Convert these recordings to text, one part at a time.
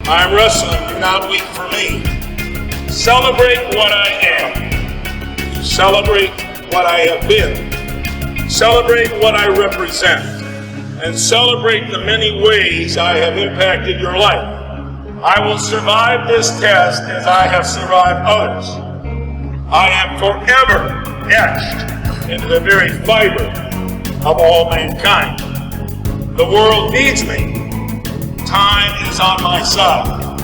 I'm wrestling, do not weep for me. Celebrate what I am. Celebrate what I have been. Celebrate what I represent. And celebrate the many ways I have impacted your life. I will survive this test as I have survived others. I am forever etched into the very fiber of all mankind. The world needs me. Time is on my side.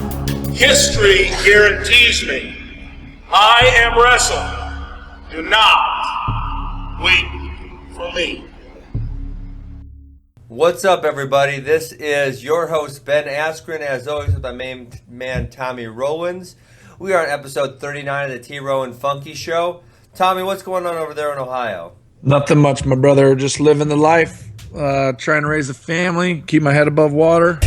History guarantees me. I am wrestling. Do not wait for me. What's up, everybody? This is your host, Ben Askren, as always, with my main man, Tommy Rowlands. We are on episode 39 of the T. Rowan Funky Show. Tommy, what's going on over there in Ohio? Nothing much, my brother. Just living the life, trying to raise a family, keep my head above water.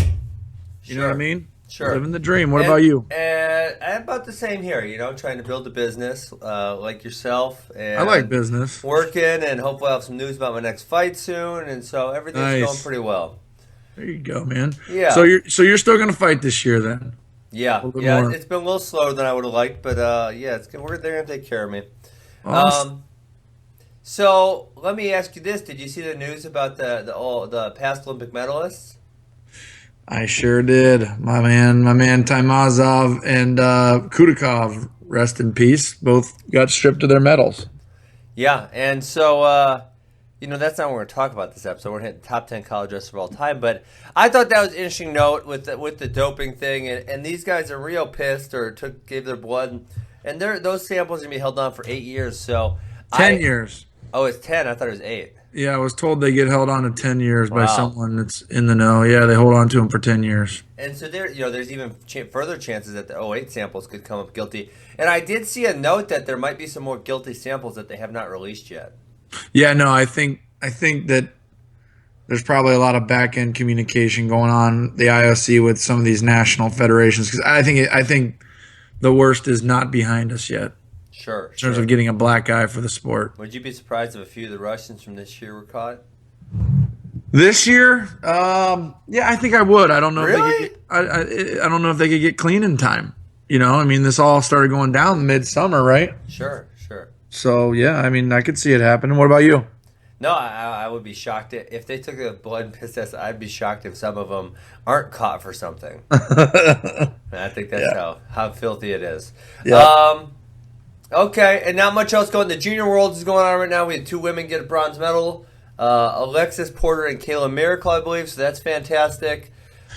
You know what I mean? Sure. Living the dream. What about you? I'm about the same here, trying to build a business like yourself. And I like business. Working, and hopefully I'll have some news about my next fight soon, and so everything's going pretty well. There you go, man. Yeah. So you're still going to fight this year then? Yeah. More. It's been a little slower than I would have liked, but they're going to take care of me. Awesome. So let me ask you this: did you see the news about the past Olympic medalists? I sure did. My man Taimazov and Kudakov, rest in peace, both got stripped of their medals. Yeah, and so that's not what we're going to talk about this episode. We're going to hit the top 10 college wrestlers of all time, but I thought that was an interesting note with the doping thing, and these guys are real pissed or gave their blood, and those samples are going to be held on for 8 years. So 10 years. Oh, it's 10. I thought it was 8. Yeah, I was told they get held on to 10 years by someone that's in the know. Yeah, they hold on to them for 10 years. And so there's even further chances that the 08 samples could come up guilty. And I did see a note that there might be some more guilty samples that they have not released yet. Yeah, no, I think that there's probably a lot of back-end communication going on the IOC with some of these national federations, because I think the worst is not behind us yet. Sure. In terms of getting a black eye for the sport. Would you be surprised if a few of the Russians from this year were caught? This year? Yeah, I think I would. I don't know really? if I don't know if they could get clean in time. This all started going down midsummer, right? Sure. So, yeah, I could see it happen. What about you? No, I would be shocked if they took a blood and piss test. I'd be shocked if some of them aren't caught for something. I think that's how filthy it is. Yeah. Okay, and not much else going. The junior world is going on right now. We had 2 women get a bronze medal. Alexis Porter and Kayla Miracle, I believe, so that's fantastic.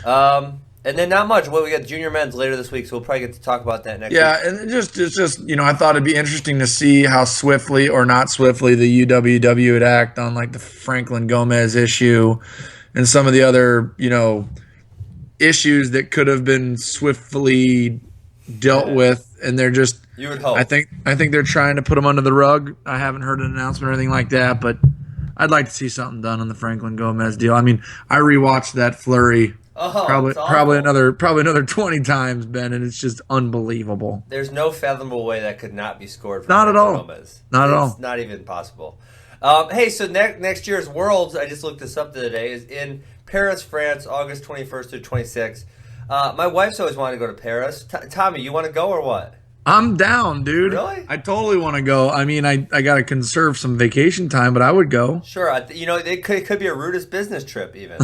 And then not much. Well, we got junior men's later this week, so we'll probably get to talk about that next week. Yeah, and it's just I thought it'd be interesting to see how swiftly or not swiftly the UWW would act on like the Franklin Gomez issue and some of the other, issues that could have been swiftly dealt with, and they're just. You would hope. I think they're trying to put them under the rug. I haven't heard an announcement or anything like that, but I'd like to see something done on the Franklin Gomez deal. I rewatched that flurry probably another 20 times, Ben, and it's just unbelievable. There's no fathomable way that could not be scored for Not at all. Gomez. Not at all. It's not even possible. Hey, so next year's Worlds, I just looked this up the other day, is in Paris, France, August 21st through 26th. My wife's always wanted to go to Paris. Tommy, you want to go or what? I'm down, dude. Really? I totally want to go. I got to conserve some vacation time, but I would go. Sure. It could be a rudest business trip even.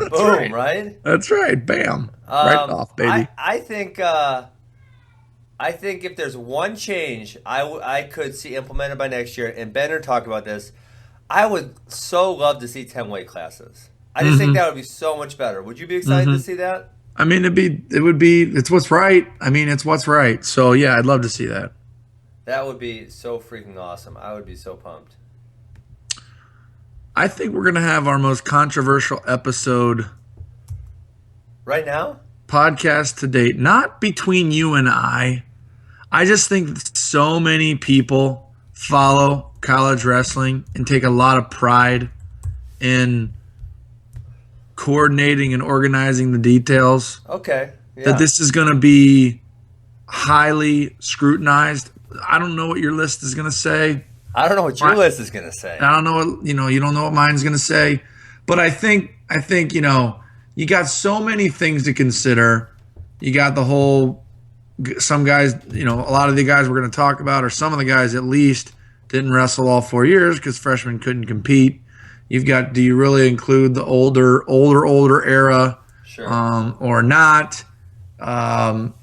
Boom, right? That's right. Bam. Right off, baby. I think if there's one change I could see implemented by next year, and Ben talked about this, I would so love to see 10 weight classes. I just think that would be so much better. Would you be excited to see that? It's what's right. It's what's right. So, yeah, I'd love to see that. That would be so freaking awesome. I would be so pumped. I think we're going to have our most controversial episode. Right now? Podcast to date. Not between you and I. I just think so many people follow college wrestling and take a lot of pride in coordinating and organizing the details. Okay. Yeah. That this is going to be highly scrutinized. I don't know what your list is going to say. I don't know what your list is going to say. I don't know what, you don't know what mine's going to say. But I think, you got so many things to consider. You got the whole, some guys, a lot of the guys we're going to talk about, or some of the guys at least, didn't wrestle all 4 years because freshmen couldn't compete. You've got, do you really include the older era, Sure. Or not?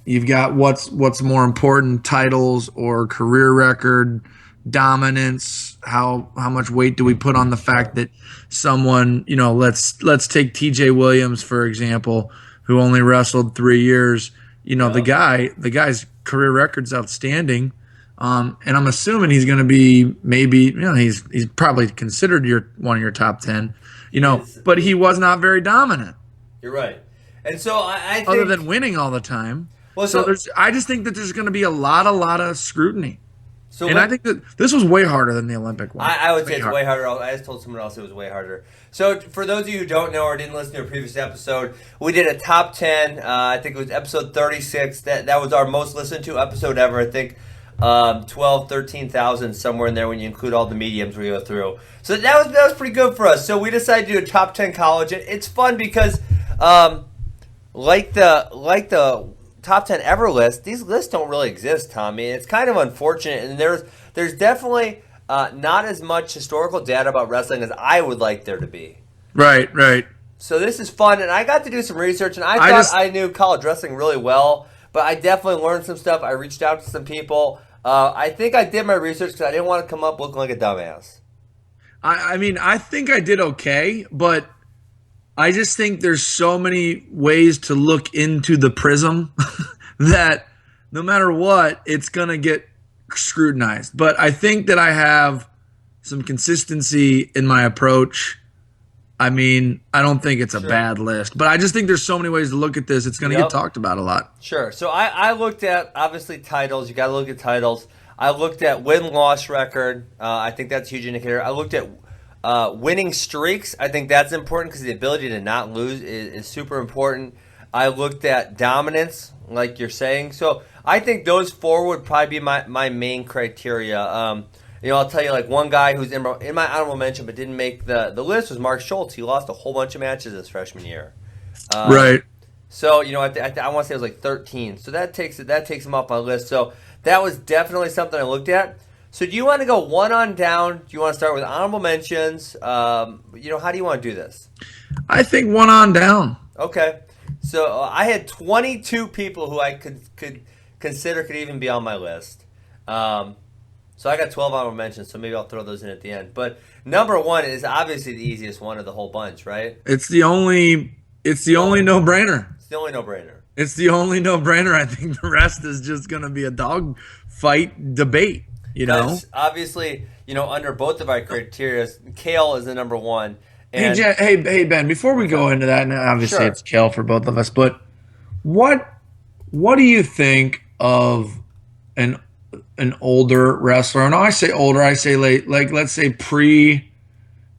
You've got what's more important, titles or career record, dominance. How much weight do we put on the fact that someone, let's take T.J. Williams for example, who only wrestled 3 years. The guy's career record's outstanding. And I'm assuming he's going to be maybe, he's probably considered one of your top 10, but he was not very dominant. You're right. And so I think, other than winning all the time. Well, I just think that there's going to be a lot of scrutiny. And I think that this was way harder than the Olympic one. I would say it's way harder. I just told someone else it was way harder. So for those of you who don't know or didn't listen to a previous episode, we did a top 10. I think it was episode 36. That was our most listened to episode ever. I think 12, 13,000, somewhere in there when you include all the mediums we go through. So that was pretty good for us. So we decided to do a top 10 college. It's fun because like the top 10 ever list, these lists don't really exist, Tommy. It's kind of unfortunate, and there's definitely not as much historical data about wrestling as I would like there to be. Right. So this is fun, and I got to do some research, and I thought I knew college wrestling really well, but I definitely learned some stuff. I reached out to some people. I think I did my research because I didn't want to come up looking like a dumbass. I mean, I think I did okay, but I just think there's so many ways to look into the prism that no matter what, it's going to get scrutinized. But I think that I have some consistency in my approach. I mean, I don't think it's a bad list, but I just think there's so many ways to look at this. It's going to get talked about a lot. Sure. So I looked at, obviously, titles. You got to look at titles. I looked at win-loss record. I think that's a huge indicator. I looked at winning streaks. I think that's important because the ability to not lose is super important. I looked at dominance, like you're saying. So I think those four would probably be my main criteria. I'll tell you, like, one guy who's in my honorable mention but didn't make the list was Mark Schultz. He lost a whole bunch of matches his freshman year. Right. So, I want to say it was like 13. So that takes him off my list. So that was definitely something I looked at. So do you want to go one on down? Do you want to start with honorable mentions? How do you want to do this? I think one on down. Okay. So I had 22 people who I could consider could even be on my list. So I got 12 honorable mentions, so maybe I'll throw those in at the end. But number one is obviously the easiest one of the whole bunch, right? It's the only no-brainer. It's the only no-brainer. It's the only no-brainer. I think the rest is just going to be a dog fight debate. Obviously, under both of our criteria, Kale is the number one. And hey, Ben, before we go into that, and obviously it's Kale for both of us, but what do you think of an older wrestler? No, I say older, I say late, like let's say pre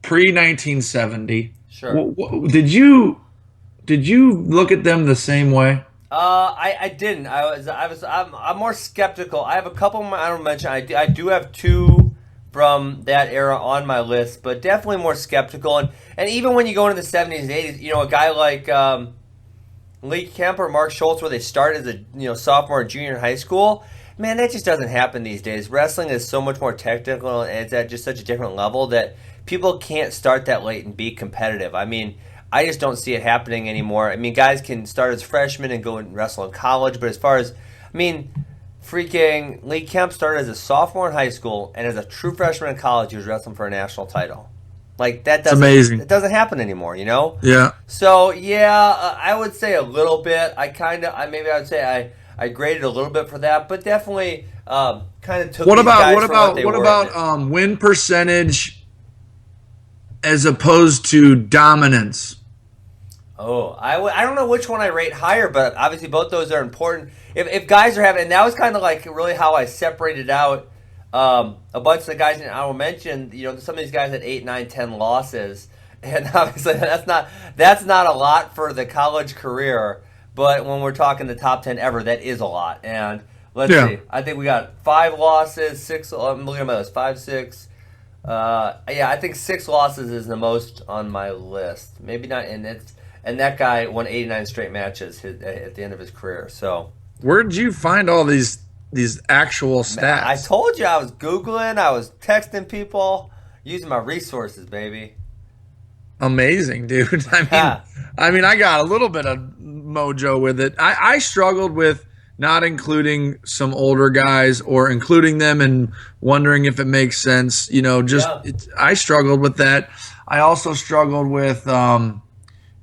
1970. Sure. Did you look at them the same way? I didn't. I'm more skeptical. I have a couple of my honorable mention. I do have two from that era on my list, but definitely more skeptical. And even when you go into the 70s and 80s, a guy like Lee Kemp or Mark Schultz, where they start as a sophomore or junior in high school, man, that just doesn't happen these days. Wrestling is so much more technical, and it's at just such a different level that people can't start that late and be competitive. I mean, I just don't see it happening anymore. I mean, guys can start as freshmen and go and wrestle in college, but as far as, freaking Lee Kemp started as a sophomore in high school, and as a true freshman in college, he was wrestling for a national title. Like, that's amazing. It doesn't happen anymore, Yeah. So, I would say a little bit. I would say I graded a little bit for that, but definitely kind of took what these guys about for what they what were. about win percentage as opposed to dominance? Oh, I don't know which one I rate higher, but obviously both those are important. If guys are having, and that was kind of like really how I separated out a bunch of the guys in honorable mention. Some of these guys had 8, 9, 10 losses, and obviously that's not a lot for the college career. But when we're talking the top 10 ever, that is a lot. And let's see, I think we got 5 losses, 6. I'm looking at my list, 5, 6. I think 6 losses is the most on my list. Maybe not, and And that guy won 89 straight matches at the end of his career. So where'd you find all these actual stats? I told you I was Googling, I was texting people, using my resources, baby. Amazing, dude. I mean, I got a little bit of mojo with it. I struggled with not including some older guys or including them and wondering if it makes sense. I struggled with that. I also struggled with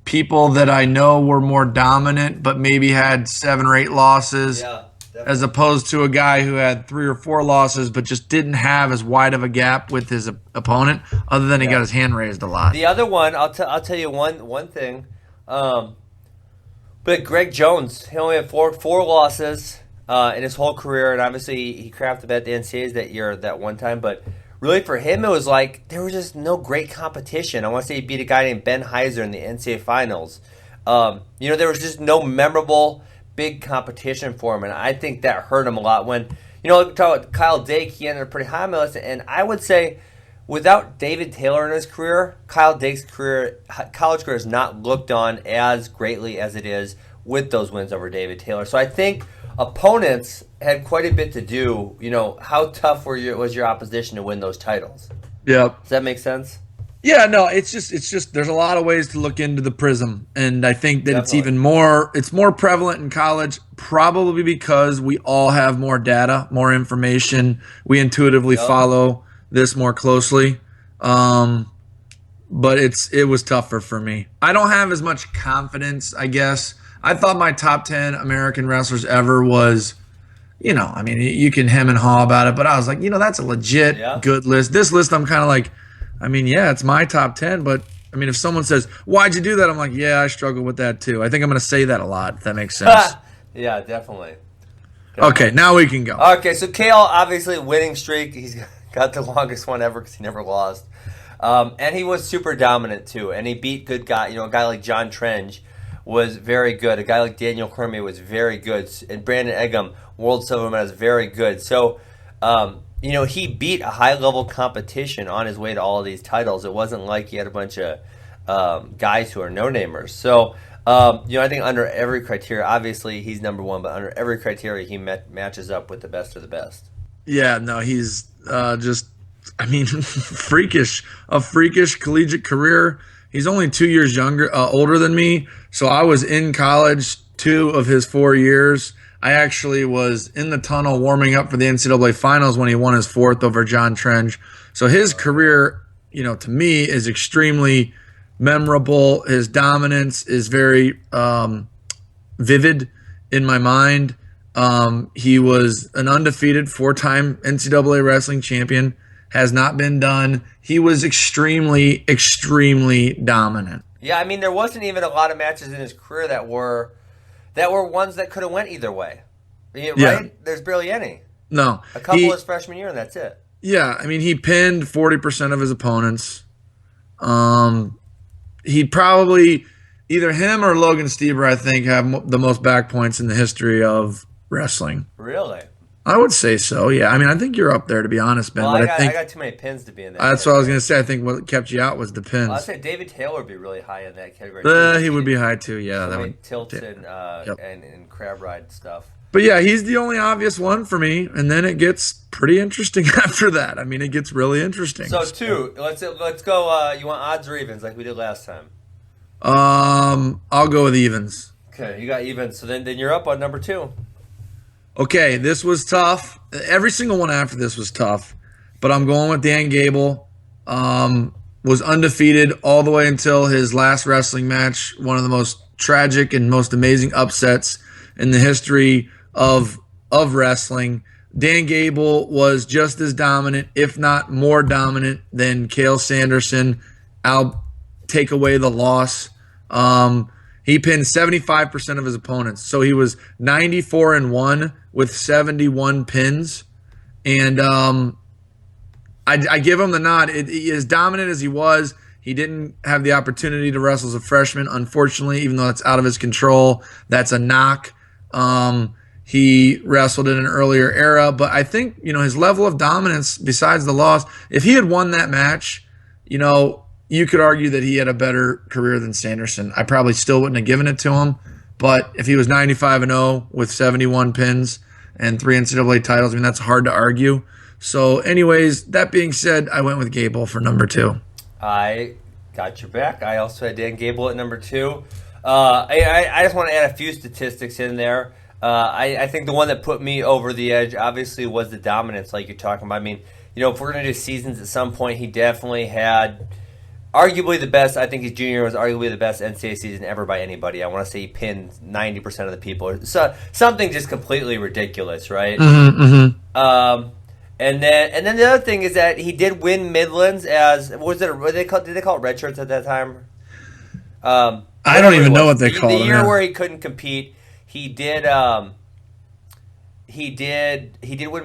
people that I know were more dominant but maybe had 7 or 8 losses. Yeah. As opposed to a guy who had 3 or 4 losses but just didn't have as wide of a gap with his opponent, other than he got his hand raised a lot. The other one, I'll tell you one thing. But Greg Jones, he only had four losses in his whole career, and obviously he crafted at the NCAAs that year that one time. But really for him, it was like there was just no great competition. I want to say he beat a guy named Ben Heiser in the NCAA finals. There was just no memorable big competition for him, and I think that hurt him a lot. When talk about Kyle Dake, he ended up pretty high on my list, and I would say without David Taylor in his career, Kyle Dake's college career has not looked on as greatly as it is with those wins over David Taylor. So I think opponents had quite a bit to do. How tough was your opposition to win those titles? Yep. Does that make sense? Yeah, no, it's just there's a lot of ways to look into the prism, and I think that Definitely. it's more prevalent in college, probably because we all have more data, more information. We intuitively follow this more closely, but it was tougher for me. I don't have as much confidence, I guess. I thought my top 10 American wrestlers ever was, you can hem and haw about it, but I was like, that's a legit good list. This list, I'm kind of like, it's my top 10, but if someone says, why'd you do that? I'm like, yeah, I struggle with that too. I think I'm going to say that a lot, if that makes sense. Yeah, definitely. Okay, now we can go. Okay, so Kale, obviously winning streak. He's got the longest one ever because he never lost. And he was super dominant too. And he beat good guy. A guy like John Trench was very good. A guy like Daniel Cormier was very good. And Brandon Eggum, World Silverman, is very good. So, he beat a high-level competition on his way to all of these titles. It wasn't like he had a bunch of guys who are no-namers. So, I think under every criteria, obviously he's number one, but under every criteria, he matches up with the best of the best. Yeah, no, he's freakish. A freakish collegiate career. He's only 2 years older than me, so I was in college 2 of his 4 years. I actually was in the tunnel warming up for the NCAA finals when he won his 4th over John Trench. So his career, to me, is extremely memorable. His dominance is very vivid in my mind. He was an undefeated 4-time NCAA wrestling champion, has not been done. He was extremely, extremely dominant. Yeah, there wasn't even a lot of matches in his career that were ones that could have went either way. Right? Yeah. There's barely any. No. A couple his freshman year, and that's it. Yeah, he pinned 40% of his opponents. He probably, either him or Logan Stieber, I think, have the most back points in the history of wrestling. Really? I would say so, yeah. I think you're up there, to be honest, Ben. Well, but I got too many pins to be in that. That's what I was going to say. I think what kept you out was the pins. Well, I'd say David Taylor would be really high in that category. He would be high, too, yeah. So many tilts and crab ride stuff. But, yeah, he's the only obvious one for me, and then it gets pretty interesting after that. It gets really interesting. So, 2. Let's go. You want odds or evens like we did last time? I'll go with evens. Okay, you got evens. So then you're up on number 2. Okay, this was tough. Every single one after this was tough, but I'm going with Dan Gable. Was undefeated all the way until his last wrestling match, one of the most tragic and most amazing upsets in the history of wrestling. Dan Gable was just as dominant, if not more dominant, than Cael Sanderson. I'll take away the loss. He pinned 75% of his opponents. So he was 94-1 with 71 pins. And I give him the nod. As dominant as he was, he didn't have the opportunity to wrestle as a freshman, unfortunately, even though it's out of his control. That's a knock. He wrestled in an earlier era. But I think, his level of dominance, besides the loss, if he had won that match, you could argue that he had a better career than Sanderson. I probably still wouldn't have given it to him, but if he was 95-0 with 71 pins and 3 NCAA titles, I mean, that's hard to argue. So, anyways, that being said, I went with Gable for number 2. I got your back. I also had Dan Gable at number 2. I just want to add a few statistics in there. I think the one that put me over the edge, obviously, was the dominance, like you're talking about. I mean, if we're going to do seasons at some point, he definitely had arguably the best. I think his junior was arguably the best NCAA season ever by anybody. I want to say he pinned 90% of the people. So something just completely ridiculous, right? And then the other thing is that he did win Midlands as did they call it red shirts at that time? I don't even know what they called the him. year where he couldn't compete. He did win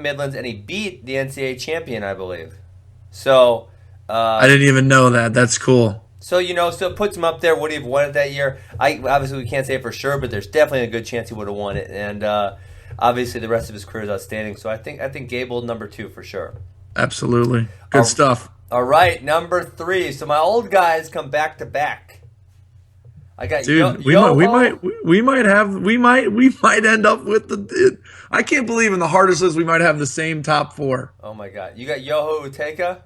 Midlands and he beat the NCAA champion, I believe. So I didn't even know that. That's cool. So so it puts him up there. Would he have won it that year? Obviously we can't say it for sure, but there's definitely a good chance he would have won it. And obviously the rest of his career is outstanding. So I think Gable number 2 for sure. Absolutely, good stuff. All right, number 3. So my old guys come back to back. I got Dude, we might end up with the. I can't believe in the hardest list we might have the same top 4. Oh my God, you got Yoho Utaka.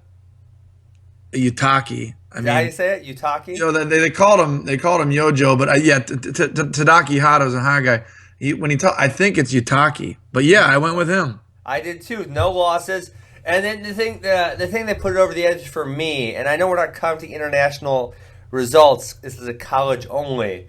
Utaki. Is that how you say it? Utaki? They called him Yojo, but Tadaki Hato's a high guy. I think it's Utaki, but yeah, I went with him. I did too. No losses, and then the thing that put it over the edge for me, and I know we're not counting international results. This is a college only,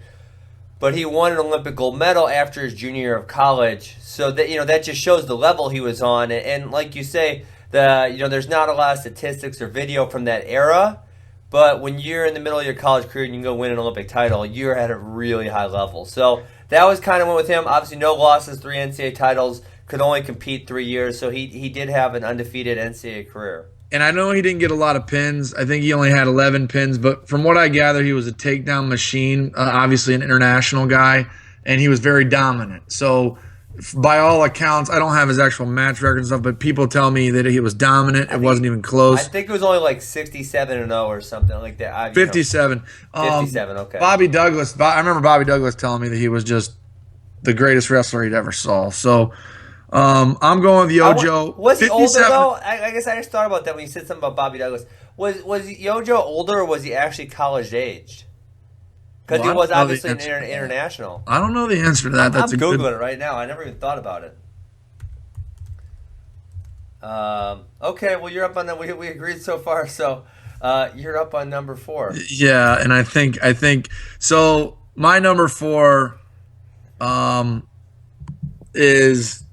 but he won an Olympic gold medal after his junior year of college. So that that just shows the level he was on, and like you say, there's not a lot of statistics or video from that era. But when you're in the middle of your college career and you can go win an Olympic title, you're at a really high level. So that was kind of went with him. Obviously, no losses, 3 NCAA titles, could only compete 3 years. So he did have an undefeated NCAA career. And I know he didn't get a lot of pins. I think he only had 11 pins. But from what I gather, he was a takedown machine, obviously an international guy, and he was very dominant. So by all accounts, I don't have his actual match record and stuff, but people tell me that he was dominant. It wasn't even close. I think it was only like 67-0 or something like that. 57. 57, okay. Bobby Douglas. I remember Bobby Douglas telling me that he was just the greatest wrestler he'd ever saw. So I'm going with Yojo. Was he older though? I guess I just thought about that when you said something about Bobby Douglas. Was Yojo older or was he actually college aged? Because he was obviously an international. I don't know the answer to that. I'm Googling it right now. I never even thought about it. Okay, well, you're up on that. We agreed so far. So you're up on number 4. Yeah, and I think so. My number 4 is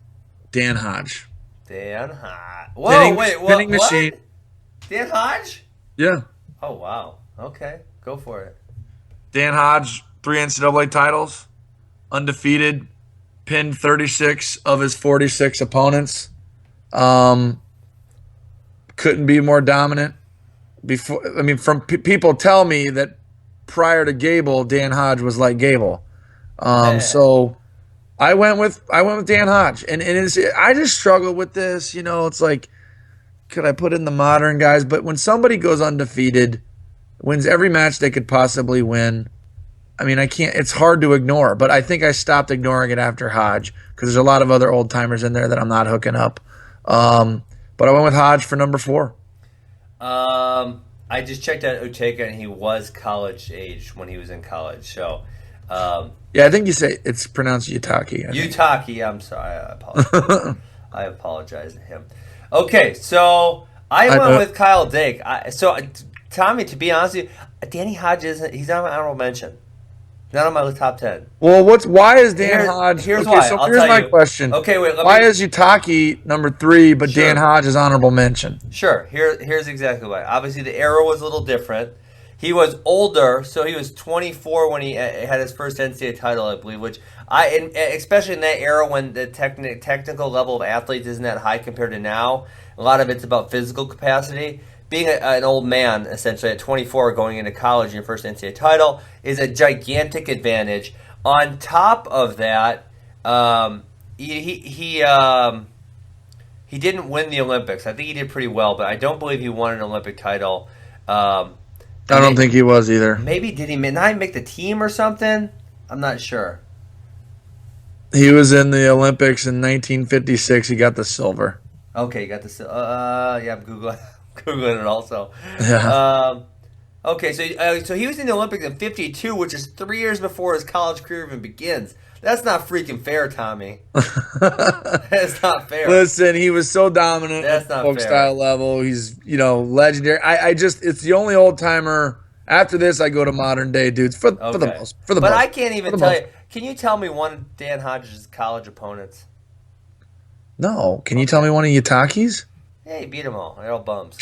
Dan Hodge. Dan Hodge. Whoa, wait, what? Machine. Dan Hodge? Yeah. Oh, wow. Okay, go for it. Dan Hodge, 3 NCAA titles, undefeated, pinned 36 of his 46 opponents. Couldn't be more dominant. People tell me that prior to Gable, Dan Hodge was like Gable. So I went with Dan Hodge, and I just struggle with this. It's like, could I put in the modern guys? But when somebody goes undefeated, wins every match they could possibly win, I mean, I can't. It's hard to ignore. But I think I stopped ignoring it after Hodge because there's a lot of other old timers in there that I'm not hooking up. But I went with Hodge for number 4. I just checked out Uteka, and he was college age when he was in college. So. Yeah, I think you say it's pronounced Utaki. Utaki, I'm sorry. I apologize. I apologize to him. Okay, so I went with Kyle Dake. Tommy, to be honest with you, Danny Hodge he's not an honorable mention. Not on my top 10. Well, why is Dan Hodge? Here's why. So here's my question. Okay, wait. Why is Utaki number 3, but Dan Hodge is honorable mention? Sure. Here's exactly why. Obviously, the era was a little different. He was older, so he was 24 when he had his first NCAA title, I believe. Which especially in that era when the technical level of athletes isn't that high compared to now. A lot of it's about physical capacity. Being an old man, essentially at 24, going into college in your first NCAA title is a gigantic advantage. On top of that, he didn't win the Olympics. I think he did pretty well, but I don't believe he won an Olympic title. I don't think he was either. Maybe did he not make the team or something? I'm not sure. He was in the Olympics in 1956. He got the silver. Okay, you got the yeah, I'm googling it also. Yeah. Okay, so he was in the Olympics in '52, which is 3 years before his college career even begins. That's not freaking fair, Tommy. That's not fair. Listen, he was so dominant That's at the not folk fair. style level. He's, legendary. I just, it's the only old timer. After this, I go to modern day dudes for the most. But I can't even tell you. Can you tell me one of Dan Hodges' college opponents? No. Can you tell me one of Yataki's? Yeah, he beat them all. They're all bums.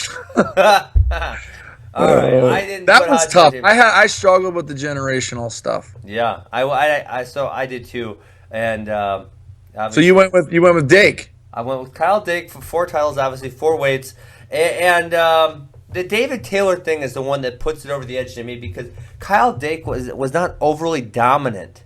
All right, I didn't. That put was Hodges tough. in. I struggled with the generational stuff. Yeah, I did too. And So you went with Dake. I went with Kyle Dake for 4 titles, obviously 4 weights, and the David Taylor thing is the one that puts it over the edge to me because Kyle Dake was not overly dominant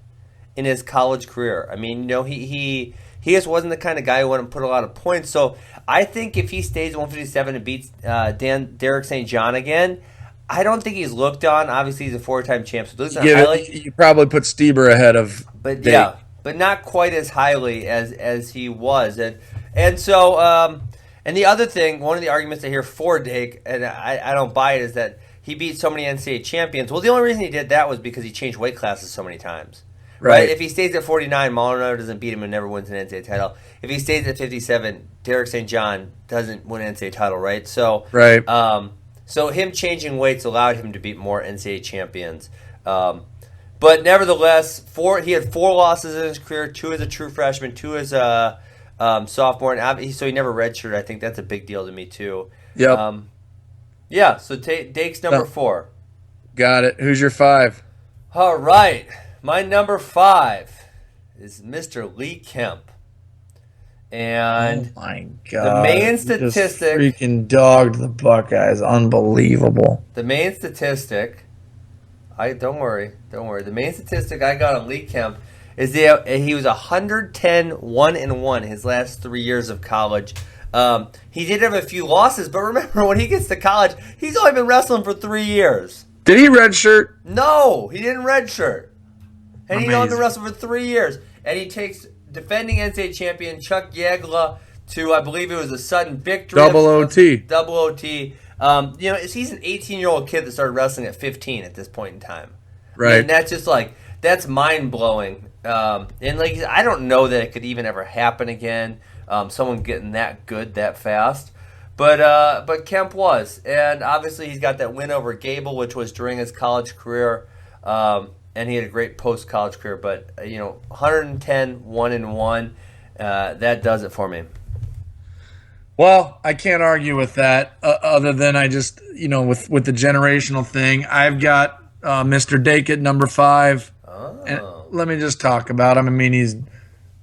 in his college career. I mean, he just wasn't the kind of guy who wouldn't put a lot of points. So I think if he stays at 157 and beats Derek St. John again, I don't think he's looked on. Obviously, he's a 4-time champ. So You probably put Stieber ahead of but Dake. Yeah, but not quite as highly as he was. And so and the other thing, one of the arguments I hear for Dake, and I don't buy it, is that he beat so many NCAA champions. Well, the only reason he did that was because he changed weight classes so many times. Right? If he stays at 49, Maldonado doesn't beat him and never wins an NCAA title. If he stays at 57, Derek St. John doesn't win an NCAA title, right? So, so him changing weights allowed him to beat more NCAA champions. But nevertheless, he had 4 losses in his career, 2 as a true freshman, 2 as a sophomore, and so he never redshirted. I think that's a big deal to me too. Yep. Yeah. So Dake's number 4. Got it. Who's your 5? All right, my number 5 is Mr. Lee Kemp, and oh my god, the main You statistic, just freaking dogged the Buckeyes. Unbelievable. The main statistic, don't worry. The main statistic I got on Lee Kemp is he was 110-1-1 his last 3 years of college. He did have a few losses, but remember, when he gets to college, he's only been wrestling for 3 years. Did he redshirt? No, he didn't redshirt. And he's only been Amazing. wrestling for 3 years. And he takes defending NCAA champion Chuck Yagla to, I believe it was a sudden victory. Double OT. Double OT. He's an 18-year-old kid that started wrestling at 15 at this point in time. Right. And that's just that's mind-blowing. And I don't know that it could even ever happen again. Someone getting that good that fast. But Kemp was. And obviously he's got that win over Gable, which was during his college career. And he had a great post-college career. But, 110-1-1, that does it for me. Well, I can't argue with that other than I just, with the generational thing. I've got Mr. Dake at number 5. Oh. And let me just talk about him. I mean, he's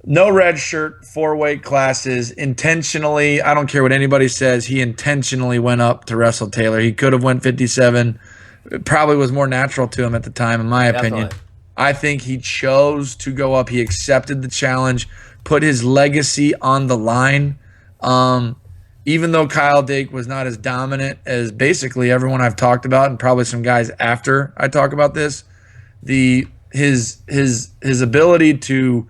no red shirt, 4 weight classes, intentionally. I don't care what anybody says. He intentionally went up to wrestle Taylor. He could have went 57. It probably was more natural to him at the time, in my opinion. Definitely. I think he chose to go up. He accepted the challenge, put his legacy on the line. Even though Kyle Dake was not as dominant as basically everyone I've talked about, and probably some guys after I talk about this, his ability to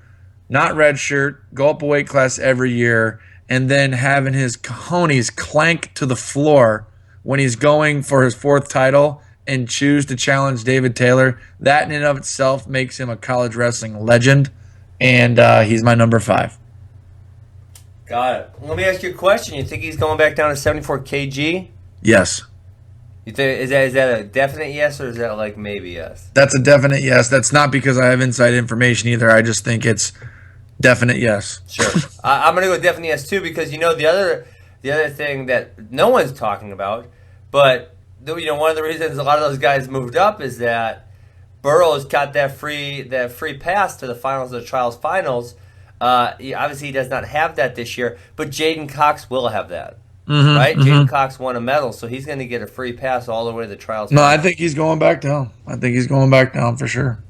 not redshirt, go up a weight class every year, and then having his cojones clank to the floor when he's going for his 4th title and choose to challenge David Taylor, that in and of itself makes him a college wrestling legend, and he's my number 5. Got it. Let me ask you a question. You think he's going back down to 74 kg? Yes. You think is that a definite yes, or is that maybe yes? That's a definite yes. That's not because I have inside information either. I just think it's definite yes. Sure. I'm going to go definitely yes too, because the other thing that no one's talking about, but one of the reasons a lot of those guys moved up is that Burroughs got that free pass to the finals of the trials finals. Obviously, he does not have that this year, but Jaden Cox will have that. Right? Jaden Cox won a medal, so he's going to get a free pass all the way to the trials. No, I think he's going back down. For sure.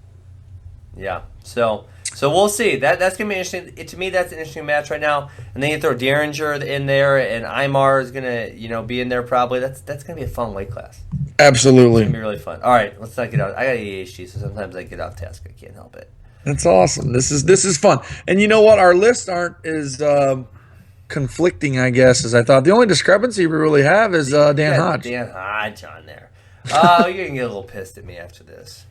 Yeah. So we'll see. That's going to be interesting. To me, that's an interesting match right now. And then you throw Derringer in there, and Aymar is going to be in there probably. That's going to be a fun weight class. Absolutely. It's gonna be really fun. All right, let's not get out. I got ADHD, so sometimes I get off task. I can't help it. That's awesome. This is fun. And you know what? Our lists aren't as conflicting, I guess, as I thought. The only discrepancy we really have is Dan Hodge. Dan Hodge on there. Oh, you're gonna get a little pissed at me after this.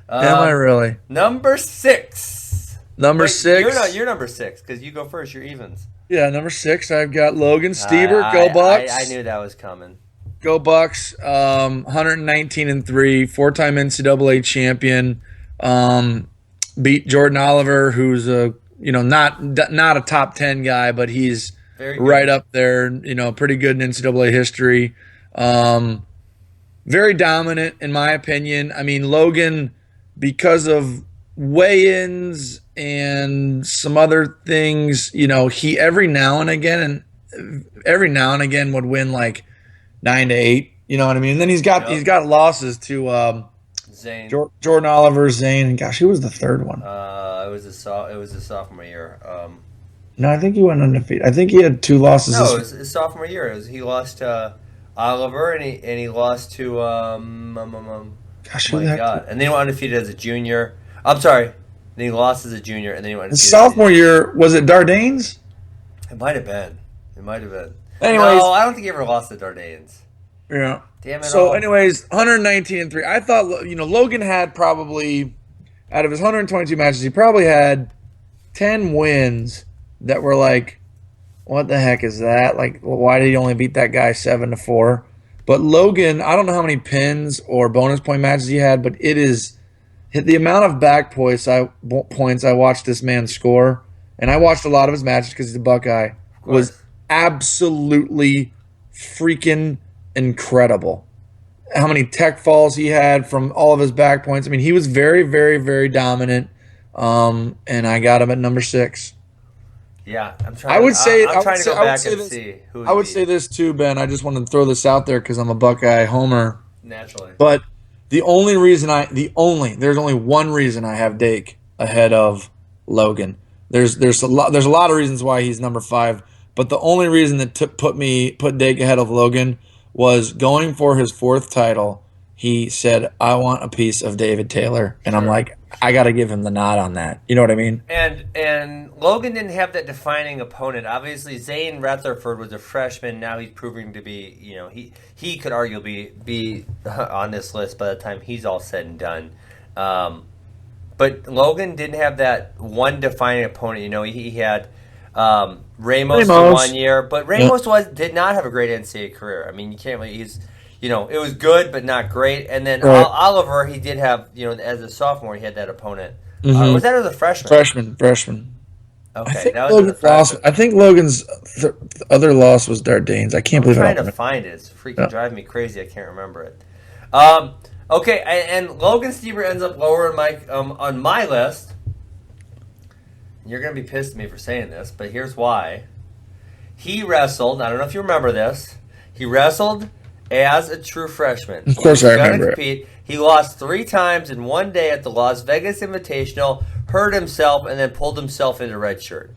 Am I really? Number 6. Number 6. You're number 6 because you go first. You're evens. Yeah, number 6. I've got Logan Stieber. Go Bucks. I knew that was coming. Go Bucks. 119-3, 4-time NCAA champion. Beat Jordan Oliver, who's not a top 10 guy, but he's right up there. Pretty good in NCAA history. Very dominant, in my opinion. I mean, Logan, because of weigh-ins and some other things, he every now and again would win like 9-8. You know what I mean? And then he's got losses to Zane. Jordan Oliver, Zane, and gosh, who was the third one? It was a sophomore year. No, I think he went undefeated. I think he had 2 losses. No, it was his sophomore year. He lost to Oliver and he lost to gosh, oh my God. And then he went undefeated as a junior. I'm sorry. Then he lost as a junior, and then he went undefeated. His sophomore year, was it Dardanes? It might have been. Anyways, no, I don't think he ever lost to Dardanes. Yeah. Damn it. So, anyways, 119-3. I thought, Logan had probably, out of his 122 matches, he probably had 10 wins that were like, what the heck is that? Like, why did he only beat that guy 7-4? But Logan, I don't know how many pins or bonus point matches he had, but it is the amount of back points I watched this man score, and I watched a lot of his matches because he's a Buckeye, was absolutely freaking incredible. How many tech falls he had from all of his back points. I mean, he was very, very, very dominant, and I got him at number 6. Yeah, I'm trying to go back and see who he I would beat. say this too, Ben. I just wanted to throw this out there because I'm a Buckeye homer. Naturally. But there's only one reason I have Dake ahead of Logan. There's a lot of reasons why he's number 5, but the only reason that put Dake ahead of Logan was going for his 4th title. He said, "I want a piece of David Taylor," and I'm like, I got to give him the nod on that. You know what I mean? And Logan didn't have that defining opponent. Obviously, Zane Rutherford was a freshman. Now he's proving to be, he could arguably be on this list by the time he's all said and done. But Logan didn't have that one defining opponent. He had Ramos for 1 year, but Ramos did not have a great NCAA career. I mean, you can't really. It was good, but not great. And then Oliver, he did have, as a sophomore, he had that opponent. Mm-hmm. Was that as a freshman? Freshman. Okay, I think Logan's other loss was Dardanes. I can't believe I'm trying to find it. It's freaking driving me crazy. I can't remember it. Okay, and Logan Stieber ends up lower on my list. You're going to be pissed at me for saying this, but here's why. He wrestled, I don't know if you remember this, he wrestled as a true freshman. Of course I remember it. He lost 3 times in one day at the Las Vegas Invitational, hurt himself, and then pulled himself into red shirt.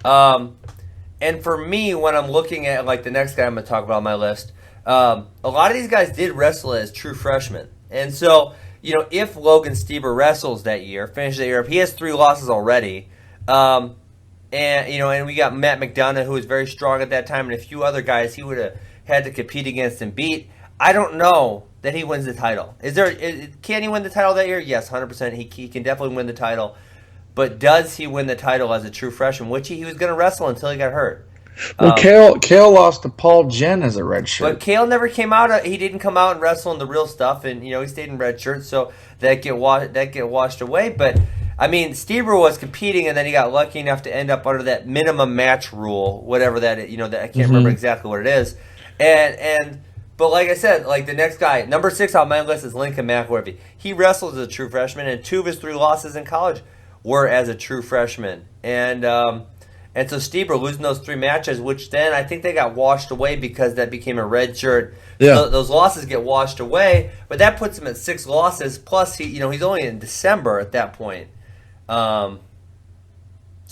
And for me, when I'm looking at like the next guy I'm going to talk about on my list, a lot of these guys did wrestle as true freshmen. And so, if Logan Stieber wrestles that year, finishes that year, if he has 3 losses already, and we got Matt McDonough, who was very strong at that time, and a few other guys he would have had to compete against and beat. I don't know that he wins the title. Can he win the title that year? Yes, 100%. He can definitely win the title. But does he win the title as a true freshman, which he was going to wrestle until he got hurt? Well, Kale lost to Paul Jen as a red shirt. But Kale never came out. He didn't come out and wrestle in the real stuff, and he stayed in red shirt, so that get washed away. But I mean, Stieber was competing, and then he got lucky enough to end up under that minimum match rule, whatever that is, that I can't remember exactly what it is. But like I said, like the next guy, number 6 on my list is Lincoln McElravy. He wrestled as a true freshman, and 2 of his 3 losses in college were as a true freshman. And so Stieber losing those 3 matches, which then I think they got washed away because that became a red shirt. Yeah. So those losses get washed away, but that puts him at 6 losses. Plus, he's only in December at that point. So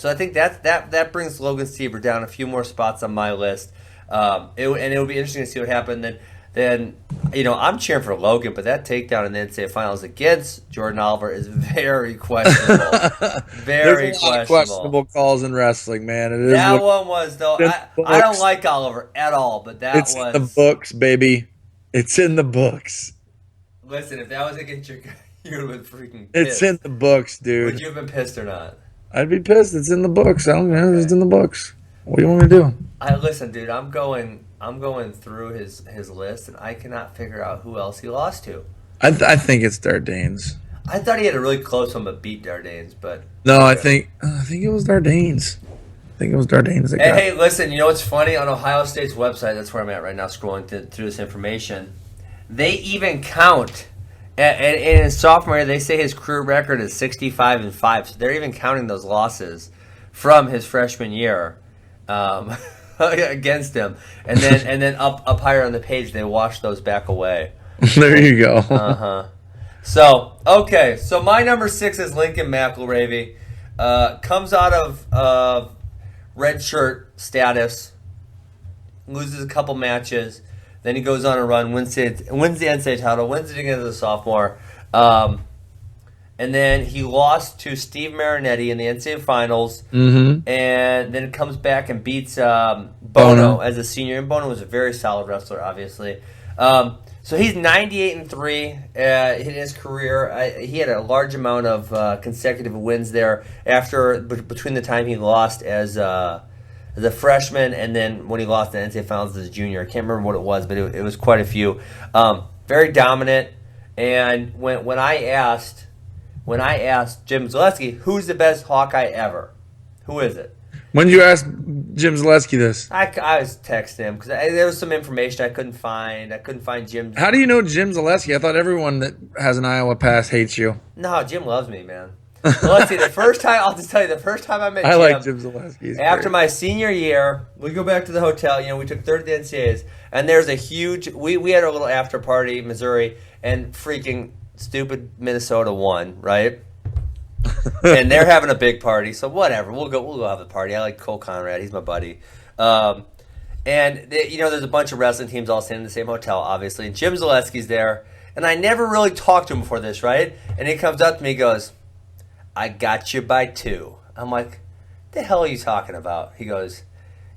I think that brings Logan Stieber down a few more spots on my list. It would be interesting to see what happened. Then then I'm cheering for Logan, but that takedown in the NCAA finals against Jordan Oliver is very questionable. Very There's a lot of questionable. questionable calls in wrestling, man. It is That what one was though. it's in the I don't books. like Oliver at all, but that It's was in the books, baby. It's in the books. Listen, if that was against your guy, you would have been freaking It's pissed. in the books, Would dude. you have been pissed or not? I'd be pissed. It's in the books. I don't know. It's in the books. What do you want me to do? Listen, dude. I'm going through his list, and I cannot figure out who else he lost to. I think it's Dardanes. I thought he had a really close one, but beat Dardanes. But No, I think it was Dardanes. I think it was Dardanes that got hey, listen. You know what's funny? On Ohio State's website, that's where I'm at right now, scrolling through this information. They even count. And in his sophomore year, they say his career record is 65-5. So they're even counting those losses from his freshman year against him. And then up higher on the page, they wash those back away. There you go. So okay, so my number 6 is Lincoln McElravy. Comes out of red shirt status, loses a couple matches. Then he goes on a run, wins the NCAA title, wins it against a sophomore. And then he lost to Steve Marinetti in the NCAA finals. Mm-hmm. And then comes back and beats Bono as a senior. And Bono was a very solid wrestler, obviously. So he's 98-3 in his career. He had a large amount of consecutive wins there between the time he lost as a freshman, and then when he lost the NCAA finals as a junior. I can't remember what it was, but it was quite a few. Very dominant. And when I asked Jim Zaleski, who's the best Hawkeye ever? Who is it? When did you ask Jim Zaleski this? I was texting him because there was some information I couldn't find. I couldn't find Jim's. How do you know Jim Zaleski? I thought everyone that has an Iowa pass hates you. No, Jim loves me, man. Well, let's see. I'll just tell you, the first time I met Jim. I like Jim Zaleski. He's After great. my senior year, we go back to the hotel. We took third at the NCAAs, and there's a huge. We had a little after party, Missouri, and freaking stupid Minnesota won, right? And they're having a big party, so whatever. We'll go have the party. I like Cole Conrad; he's my buddy. And there's a bunch of wrestling teams all staying in the same hotel, obviously. And Jim Zaleski's there, and I never really talked to him before this, right? And he comes up to me, and goes, "I got you by 2." I'm like, "The hell are you talking about?" He goes,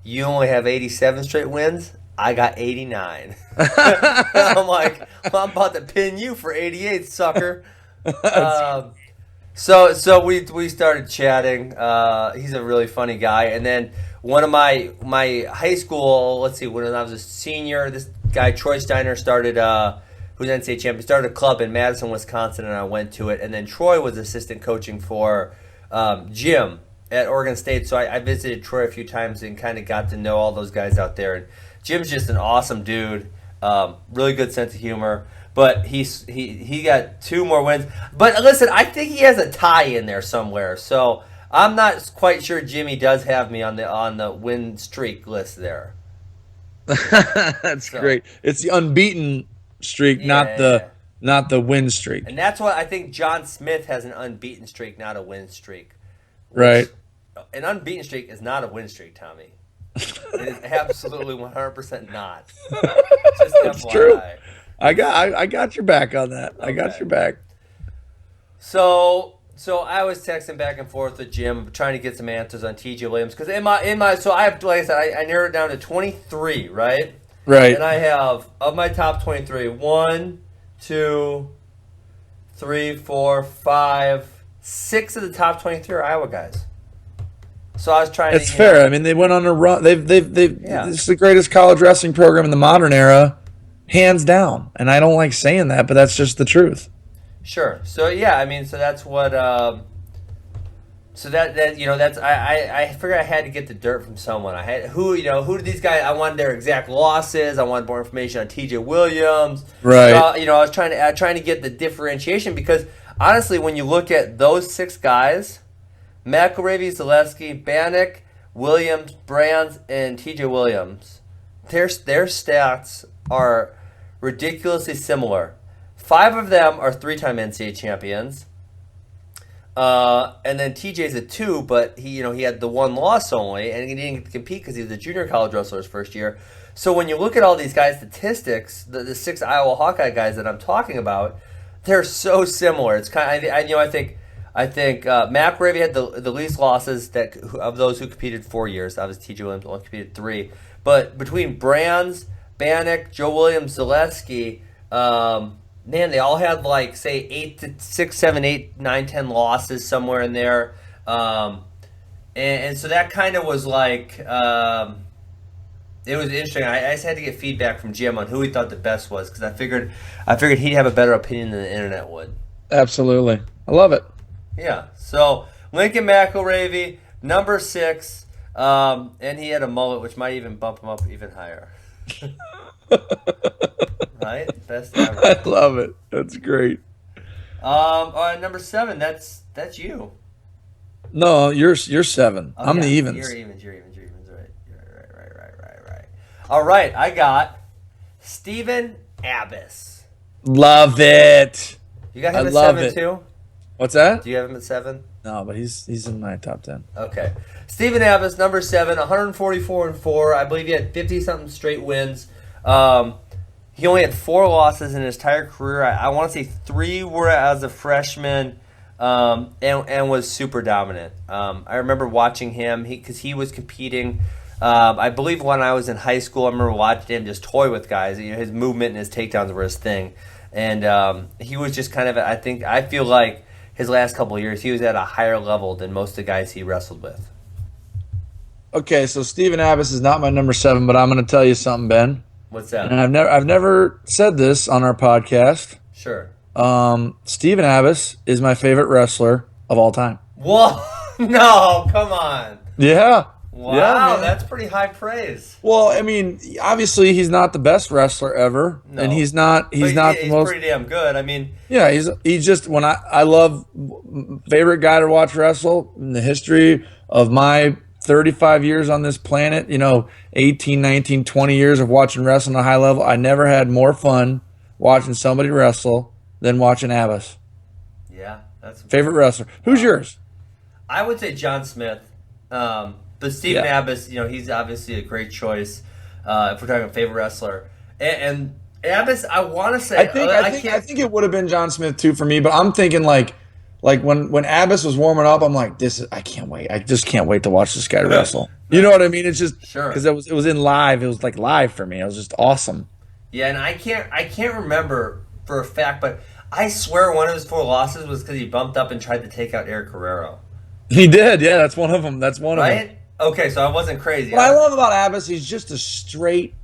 "You only have 87 straight wins. I got 89." I'm like, well, "I'm about to pin you for 88, sucker." So we started chatting. He's a really funny guy. And then one of my high school, let's see, when I was a senior, this guy Troy Steiner started who's an NCAA champion, started a club in Madison, Wisconsin, and I went to it. And then Troy was assistant coaching for Jim at Oregon State, so I visited Troy a few times and kind of got to know all those guys out there. And Jim's just an awesome dude, really good sense of humor. But he got 2 more wins. But listen, I think he has a tie in there somewhere. So I'm not quite sure Jimmy does have me on the win streak list there. That's great. It's the unbeaten streak, not the win streak. And that's why I think John Smith has an unbeaten streak, not a win streak. Right. An unbeaten streak is not a win streak, Tommy. It is absolutely 100% not. Just That's FYI. true. I got your back on that. Okay. I got your back. So I was texting back and forth with Jim, trying to get some answers on TJ Williams, because so I have, like I said, I narrowed it down to 23, right? Right. And I have, of my top 23, 1, 2, 3, 4, 5, 6 of the top 23 are Iowa guys. So I was trying That's fair. I mean, they went on a run. They've This is the greatest college wrestling program in the modern era, hands down. And I don't like saying that, but that's just the truth. Sure. So yeah, I mean, so that's what. So that's I figured I had to get the dirt from someone. I had who did these guys? I wanted their exact losses. I wanted more information on TJ Williams. Right. I was trying to get the differentiation, because honestly, when you look at those 6 guys, McElravy, Zaleski, Bannock, Williams, Brands, and TJ Williams, their stats are ridiculously similar. 5 of them are 3-time NCAA champions. And then TJ's a 2, but he had the one loss only, and he didn't compete because he was a junior college wrestler his first year. So when you look at all these guys' statistics, the 6 Iowa Hawkeye guys that I'm talking about, they're so similar. It's kind of, I think McRavy had the least losses of those who competed 4 years. Obviously, TJ Williams only competed 3. But between Brands, Bannock, Joe Williams, Zaleski, man, they all had like say 6, 7, 8, 9, 10 losses somewhere in there, and so that kind of was like it was interesting. I just had to get feedback from Jim on who he thought the best was because I figured he'd have a better opinion than the internet would. Absolutely, I love it. Yeah. So Lincoln McElravy, number 6, and he had a mullet, which might even bump him up even higher. Right? Best ever. I love it. That's great. All right, number 7. That's you. No, you're 7. Oh, I'm yeah, the evens. You're evens. Right. Right. All right, I got Stephen Abbas. Love it. You got him I at love 7 it. too? What's that? Do you have him at 7? No, but he's in my top 10. Okay. Stephen Abbas, number 7, 144-4. I believe he had 50-something straight wins. He only had 4 losses in his entire career. I want to say 3 were as a freshman, and was super dominant. I remember watching him because he was competing. I believe when I was in high school, I remember watching him just toy with guys. His movement and his takedowns were his thing, and he was just kind of. I feel like his last couple of years, he was at a higher level than most of the guys he wrestled with. Okay, so Stephen Abbas is not my number 7, but I'm going to tell you something, Ben. What's that? And I've never said this on our podcast. Sure. Stephen Abbas is my favorite wrestler of all time. Whoa! No, come on. Yeah. Wow, Yeah, that's pretty high praise. Well, I mean, obviously he's not the best wrestler ever, No. and he's not the He's most. pretty damn good. I mean, Yeah, he's just when I love favorite guy to watch wrestle in the history of my 35 years on this planet, 18, 19, 20 years of watching wrestling at a high level. I never had more fun watching somebody wrestle than watching Abbas. yeah, that's Favorite wrestler. Who's yours? I would say John Smith, but Stephen Yeah. Abbas, he's obviously a great choice if we're talking favorite wrestler. And Abbas, I want to say, I think it would have been John Smith too for me, but I'm thinking like when Abbas was warming up, I'm like, I can't wait. I just can't wait to watch this guy wrestle. You know what I mean? It's just Sure. because it was in live. It was like live for me. It was just awesome. Yeah, and I can't remember for a fact, but I swear one of his 4 losses was because he bumped up and tried to take out Eric Guerrero. He did. Yeah, that's one of them. That's one of them. Right? Okay, so I wasn't crazy. What I love about Abbas, he's just a straight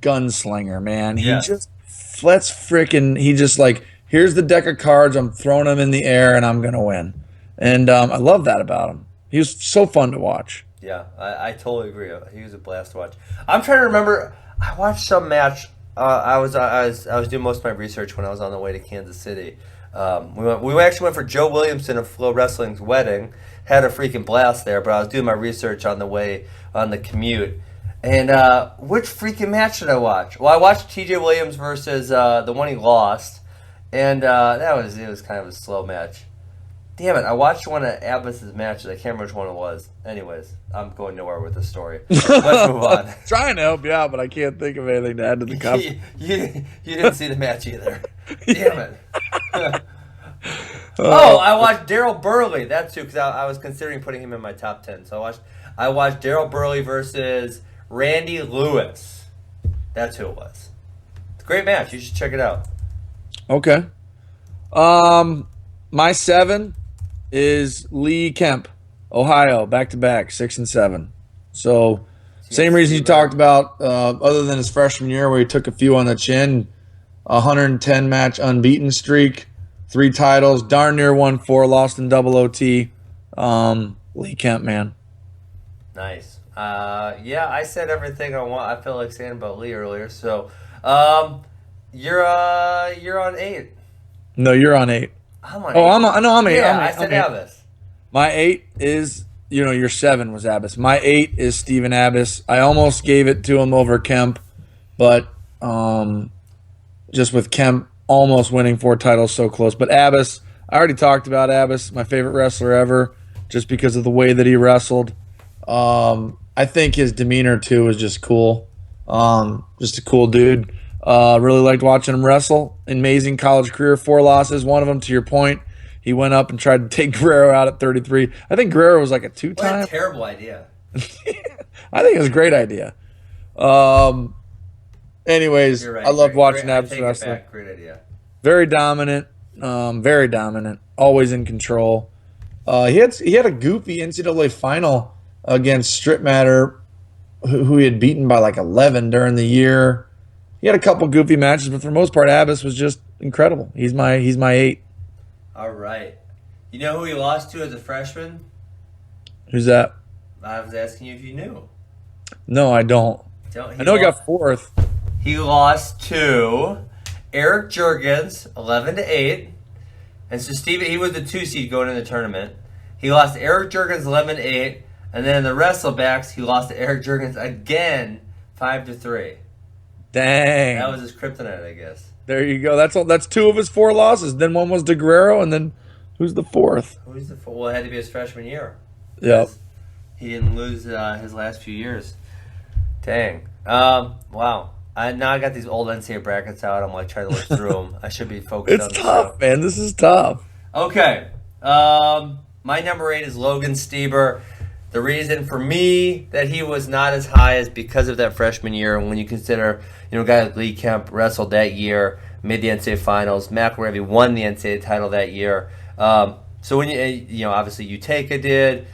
gunslinger, man. He Yes. just he just like, here's the deck of cards, I'm throwing them in the air and I'm gonna win. And I love that about him. He was so fun to watch. Yeah, I totally agree. He was a blast to watch. I'm trying to remember. I watched some match. I was doing most of my research when I was on the way to Kansas City. We actually went for Joe Williamson of Flow Wrestling's wedding. Had a freaking blast there. But I was doing my research on the way on the commute. And which freaking match did I watch? Well, I watched T.J. Williams versus the one he lost, and it was kind of a slow match. Damn it! I watched one of Abbas's matches. I can't remember which one it was. Anyways, I'm going nowhere with this story. Let's move on. Trying to help you out, but I can't think of anything to add to the cup. You didn't see the match either. Damn it. I watched Daryl Burley. That's too, because I was considering putting him in my top 10. So I watched Daryl Burley versus Randy Lewis. That's who it was. It's a great match. You should check it out. Okay. My 7 is Lee Kemp, Ohio, back-to-back, 6 and 7. So same reason you talked about, other than his freshman year where he took a few on the chin, 110 match unbeaten streak, 3 titles, darn near won 4, lost in double OT. Lee Kemp, man. Nice. I said everything I felt like saying about Lee earlier. So you're on 8. No, you're on 8. I'm on 8. I'm 8. Yeah, I'm 8. I said Abbas. My 8 is, your 7 was Abbas. My 8 is Stephen Abbas. I almost gave it to him over Kemp, but just with Kemp almost winning 4 titles so close. But Abbas, I already talked about Abbas, my favorite wrestler ever, just because of the way that he wrestled. I think his demeanor too was just cool. Just a cool dude. Really liked watching him wrestle. Amazing college career, 4 losses. One of them, to your point, he went up and tried to take Guerrero out at 33. I think Guerrero was like a 2-time. What a terrible idea. I think it was a great idea. Anyways, You're right. I loved watching I Abbas take it wrestle. back. Great idea. Very dominant. Very dominant. Always in control. He had a goofy NCAA final against Strip Matter, who he had beaten by like 11 during the year. He had a couple goofy matches, but for the most part, Abbas was just incredible. He's my 8. All right. You know who he lost to as a freshman? Who's that? I was asking you if you knew. No, I don't. I know he got 4th. He lost to Eric Jurgens, 11-8. And so Steven, he was the 2 seed going in the tournament. He lost to Eric Jurgens 11-8. And then in the wrestlebacks, he lost to Eric Jurgens again, 5-3. Dang. That was his kryptonite, I guess. There you go. That's 2 of his 4 losses. Then one was to Guerrero, and then who's the 4th? Who's the Well, it had to be his freshman year. Yep. He didn't lose his last few years. Dang. Wow. Now I got these old NCAA brackets out. I'm like trying to look through them. I should be focused on It's tough, man. This is tough. Okay. My number 8 is Logan Stieber. The reason for me that he was not as high is because of that freshman year. And when you consider, a guy like Lee Kemp wrestled that year, made the NCAA finals. McElravy won the NCAA title that year. So when obviously Uteka did,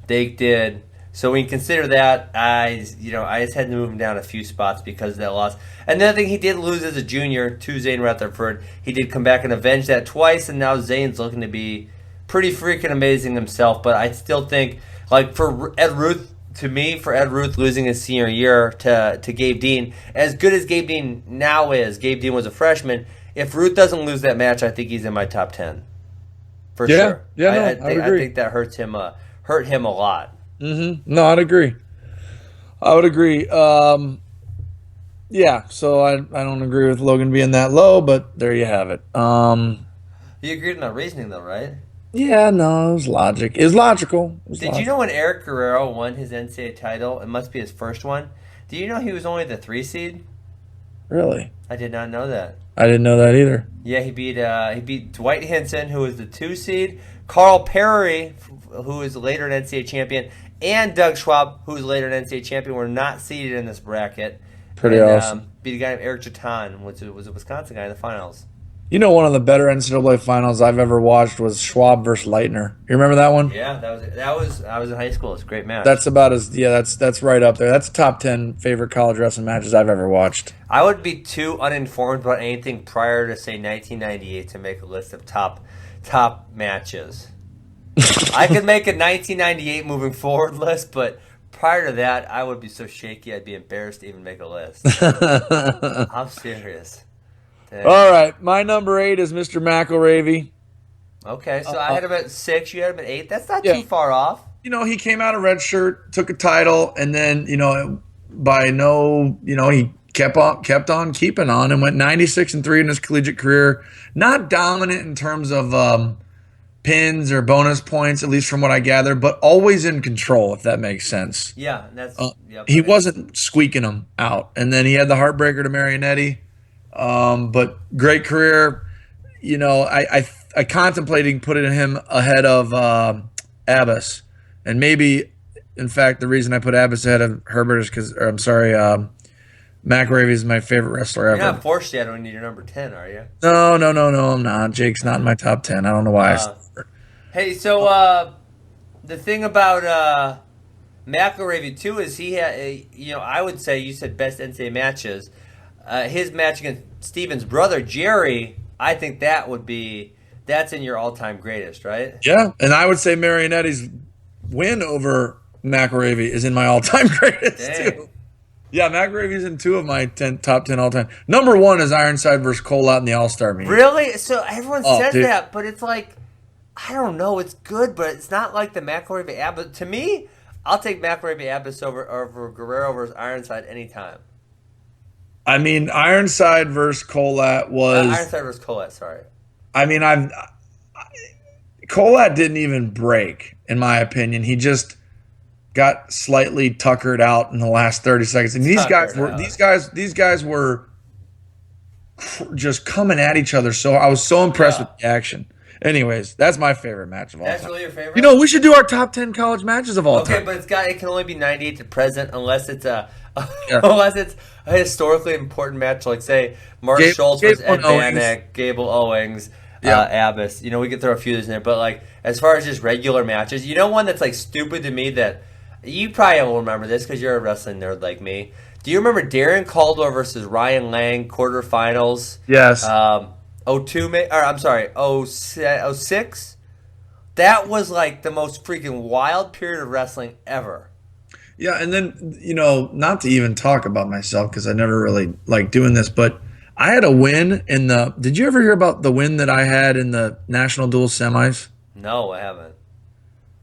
Dake did. So when you consider that, I just had to move him down a few spots because of that loss. Another thing, he did lose as a junior to Zane Rutherford. He did come back and avenge that twice, and now Zane's looking to be pretty freaking amazing himself. But I still think, like for Ed Ruth losing his senior year to Gabe Dean, as good as Gabe Dean now is, Gabe Dean was a freshman. If Ruth doesn't lose that match, I think he's in my top 10 for sure. Yeah, I agree. think that hurt him a lot. Mm-hmm. No, I'd agree. I would agree. Yeah, so I don't agree with Logan being that low, but there you have it. You agreed with my reasoning, though, right? Yeah, no, it was logic. It was logical. Did you know when Eric Guerrero won his NCAA title? It must be his first one. Do you know he was only the 3 seed? Really? I did not know that. I didn't know that either. Yeah, he beat Dwight Hinson, who was the 2 seed, Carl Perry, who was later an NCAA champion, and Doug Schwab, who was later an NCAA champion, were not seeded in this bracket. Pretty awesome. Beat a guy named Eric Chaton, which was a Wisconsin guy in the finals. You know, one of the better NCAA finals I've ever watched was Schwab versus Leitner. You remember that one? Yeah, that was. I was in high school. It's a great match. That's about that's right up there. That's top 10 favorite college wrestling matches I've ever watched. I would be too uninformed about anything prior to say 1998 to make a list of top matches. I could make a 1998 moving forward list, but prior to that, I would be so shaky I'd be embarrassed to even make a list. I'm serious. Dang. All right, my number 8 is Mr. McElravy. Okay, so I had him at 6, you had him at 8. That's not Yeah. too far off. You know, he came out of red shirt, took a title, and then, he kept on keeping on and went 96-3 in his collegiate career. Not dominant in terms of pins or bonus points, at least from what I gather, but always in control, if that makes sense. Yeah, that's yep, He right. wasn't squeaking them out. And then he had the heartbreaker to Marionetti. But great career. You know, I contemplating putting him ahead of Abbas. And maybe, in fact, the reason I put Abbas ahead of Herbert is because, McElravy is my favorite wrestler ever. You're not forced yet when you're number 10, are you? No, I'm not. Jake's not in my top 10. I don't know why. Hey, so the thing about McElravy, too, is he had, I would say, you said best NCAA matches. His match against Steven's brother, Jerry, I think that's in your all-time greatest, right? Yeah, and I would say Marionetti's win over McElravy is in my all-time greatest, Dang. too. Yeah, McElravy's in 2 of my top 10 all-time. Number 1 is Ironside versus Collat in the All-Star meet. Really? So everyone says dude. that, but it's like, I don't know. It's good, but it's not like the McElravy Abbas. To me, I'll take McElravy Abbas over Guerrero versus Ironside anytime. I mean, Ironside versus Collat was... Ironside versus Colette, sorry. I mean, Colette didn't even break, in my opinion. He just got slightly tuckered out in the last 30 seconds. And these guys were just coming at each other. So I was so impressed with the action. Anyways, that's my favorite match of all time. That's really your favorite? You know, we should do our top 10 college matches of all time. Okay, but it can only be 98 to present unless it's unless it's a historically important match, like say Mark Schultz versus Ed Bannock, Gable Owings, Abbas. You know, we could throw a few of those in there. But like as far as just regular matches, you know one that's like stupid to me that you probably won't remember this because you're a wrestling nerd like me. Do you remember Darren Caldwell versus Ryan Lang quarterfinals? Yes. 06? That was like the most freaking wild period of wrestling ever. Yeah, and then, you know, not to even talk about myself because I never really like doing this, but I had a win in the – did you ever hear about the win that I had in the National Duels semis? No, I haven't.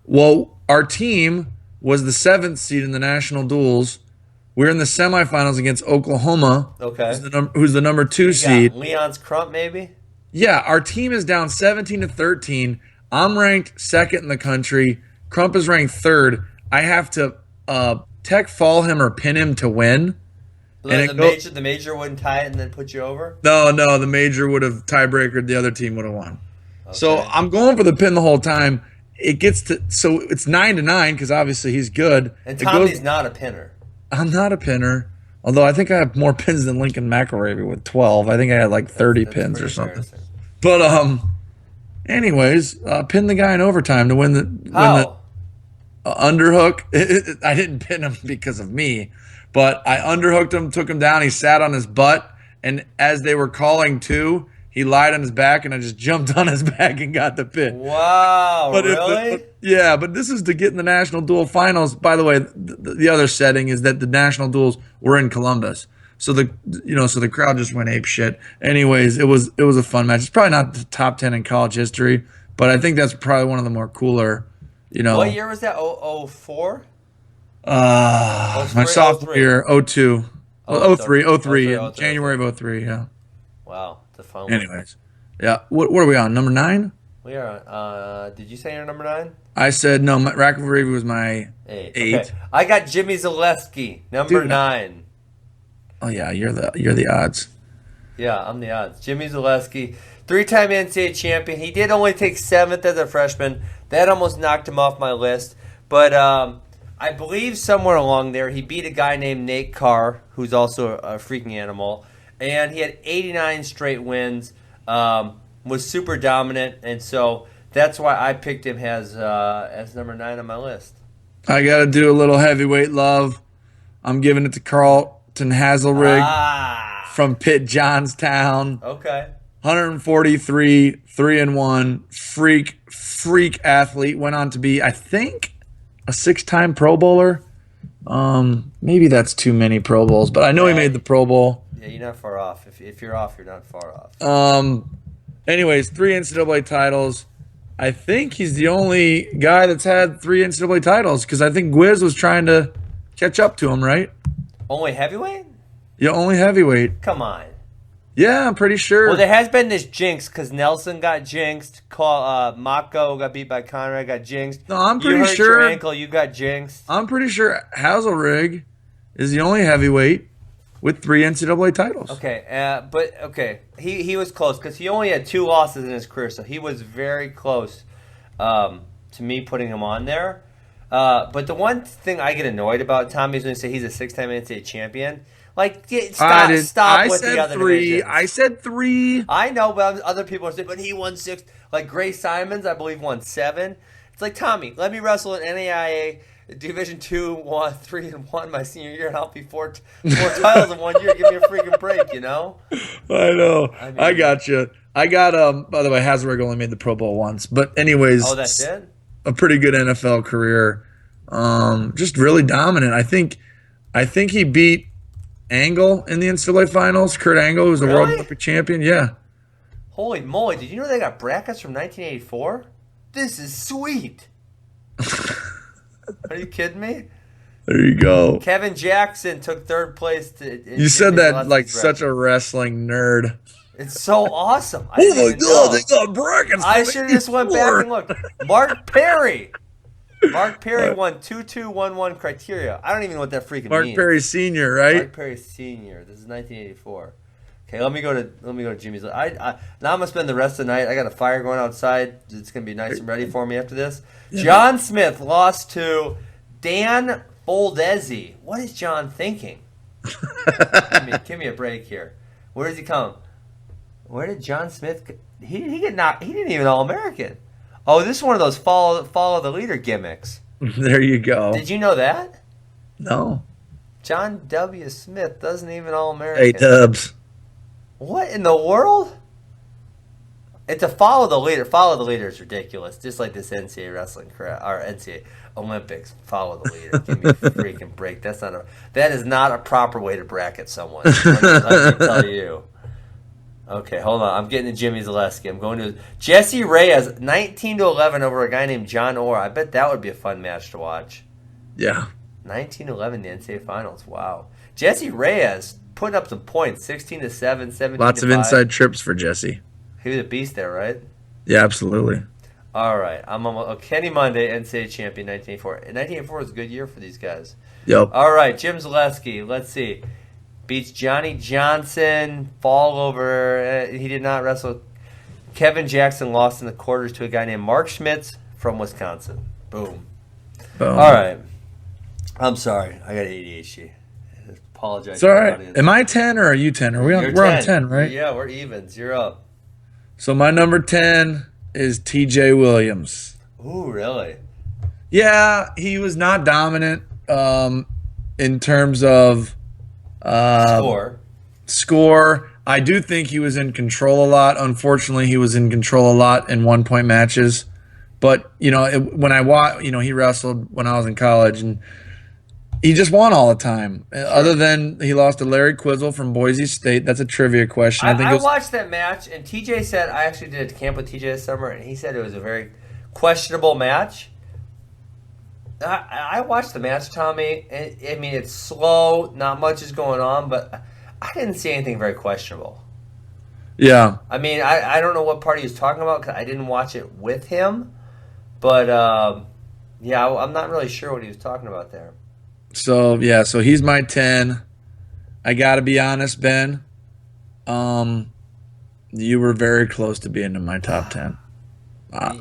Well, our team was the 7th seed in the National Duels. We're in the semifinals against Oklahoma, who's the number 2 seed. Leon's Crump, maybe? Yeah, our team is down 17-13. I'm ranked second in the country. Crump is ranked third. I have to tech fall him or pin him to win. The major wouldn't tie it and then put you over? No, the major would have tiebreakered. The other team would have won. Okay. So I'm going for the pin the whole time. It gets to so it's 9-9 because obviously he's good. And Tommy's not a pinner. I'm not a pinner. Although I think I have more pins than Lincoln McElravy with 12. I think I had like 30 pins or something. But anyways, pin the guy in overtime to win the underhook. I didn't pin him because of me, but I underhooked him, took him down. He sat on his butt, and as they were calling two, he lied on his back, and I just jumped on his back and got the pin. Wow, really? But this is to get in the National Duel Finals. By the way, the other setting is that the National Duels were in Columbus, so the crowd just went ape shit. Anyways, it was a fun match. It's probably not the top 10 in college history, but I think that's probably one of the more cooler. What year was that? 04? My sophomore year, 02. 03, January of 03, yeah. Wow. Anyways, yeah. What are we on? Number 9? We are on. Did you say you're number 9? I said no. Rack of Arabia was my 8. Okay. I got Jimmy Zaleski, number 9. Oh yeah, you're the odds. Yeah, I'm the odds. Jimmy Zaleski, 3-time NCAA champion. He did only take 7th as a freshman. That almost knocked him off my list. But I believe somewhere along there he beat a guy named Nate Carr, who's also a freaking animal. And he had 89 straight wins, was super dominant, and so that's why I picked him as number 9 on my list. I got to do a little heavyweight love. I'm giving it to Carlton Hazelrig from Pitt Johnstown. Okay. 143, 3-1, freak athlete. Went on to be, I think, a 6-time Pro Bowler. Maybe that's too many Pro Bowls, but I know he made the Pro Bowl. Yeah, you're not far off. If you're off, you're not far off. Anyways, 3 NCAA titles. I think he's the only guy that's had 3 NCAA titles because I think Gwiz was trying to catch up to him, right? Only heavyweight? Yeah, only heavyweight. Come on. Yeah, I'm pretty sure. Well, there has been this jinx because Nelson got jinxed. Mako got beat by Conrad, got jinxed. No, I'm pretty sure. You hurt your ankle, you got jinxed. I'm pretty sure Hazelrig is the only heavyweight with 3 NCAA titles. Okay, he was close because he only had 2 losses in his career, so he was very close to me putting him on there. But the one thing I get annoyed about Tommy's when he say he's a 6-time NCAA champion. Like, stop with the other divisions. I said 3. I know, but other people are saying, but he won 6. Like Gray Simons, I believe, won 7. It's like, Tommy, let me wrestle in NAIA Division 2, 3-1 my senior year, and I'll be 4 titles in 1 year. Give me a freaking break, you know? I know. I got you. I got, by the way, Hazelrig only made the Pro Bowl once. But anyways. Oh, that's it? A pretty good NFL career. Just really dominant. I think he beat Angle in the NCAA finals. Kurt Angle, who's the World Olympic champion. Yeah. Holy moly. Did you know they got brackets from 1984? This is sweet. Are you kidding me? There you go. Kevin Jackson took 3rd place. You said that like such a wrestling nerd. It's so awesome. I Oh didn't my even God, know. they got brackets. I should have just went back and looked. Mark Perry. Mark Perry What? won 2211 criteria. I don't even know what that freaking Mark means. Perry Sr., right? Mark Perry Sr. This is 1984. Okay, let me go to Jimmy's. Now I'm gonna spend the rest of the night. I got a fire going outside. It's gonna be nice and ready for me after this. Yeah. John Smith lost to Dan Boldezi. What is John thinking? give me a break here. Where does he come? Where did John Smith? He get knocked. He didn't even All-American. Oh, this is one of those follow the leader gimmicks. There you go. Did you know that? No. John W. Smith doesn't even All-American. Hey, Dubs. What in the world? It's a follow the leader. Follow the leader is ridiculous. Just like this NCAA wrestling crap or NCAA Olympics. Follow the leader. Give me a freaking break. That is not a proper way to bracket someone. Let me tell you. Okay, hold on. I'm getting to Jimmy Zaleski. I'm going to Jesse Reyes, 19-11 over a guy named John Orr. I bet that would be a fun match to watch. Yeah. 19-11 the NCAA Finals. Wow. Jesse Reyes putting up some points. 16-7, 17-5. Lots of inside trips for Jesse. He was a beast there, right? Yeah, absolutely. All right. I'm almost, Kenny Monday, NCAA champion, 1984. 1984 was a good year for these guys. Yep. All right, Jim Zaleski. Let's see. Beats Johnny Johnson. Fall over. He did not wrestle. Kevin Jackson lost in the quarters to a guy named Mark Schmitz from Wisconsin. Boom. Boom. All right. I'm sorry. I got ADHD. I apologize. It's all to the right. audience. Am I 10 or are you 10? We're on 10, right? Yeah, we're evens. You're up. So my number 10 is TJ Williams. Ooh, really? Yeah, he was not dominant in terms of score. I do think he was in control a lot. Unfortunately, he was in control a lot in 1-point matches. But, when I watched, he wrestled when I was in college, and he just won all the time. Sure. Other than he lost to Larry Quizzle from Boise State. That's a trivia question. I watched that match, and TJ said, I actually did a camp with TJ this summer, and he said it was a very questionable match. I watched the match, Tommy. I mean, it's slow. Not much is going on, but I didn't see anything very questionable. Yeah. I mean, I don't know what part he was talking about because I didn't watch it with him. But, yeah, I'm not really sure what he was talking about there. So he's my 10. I got to be honest, Ben. You were very close to being in my top 10.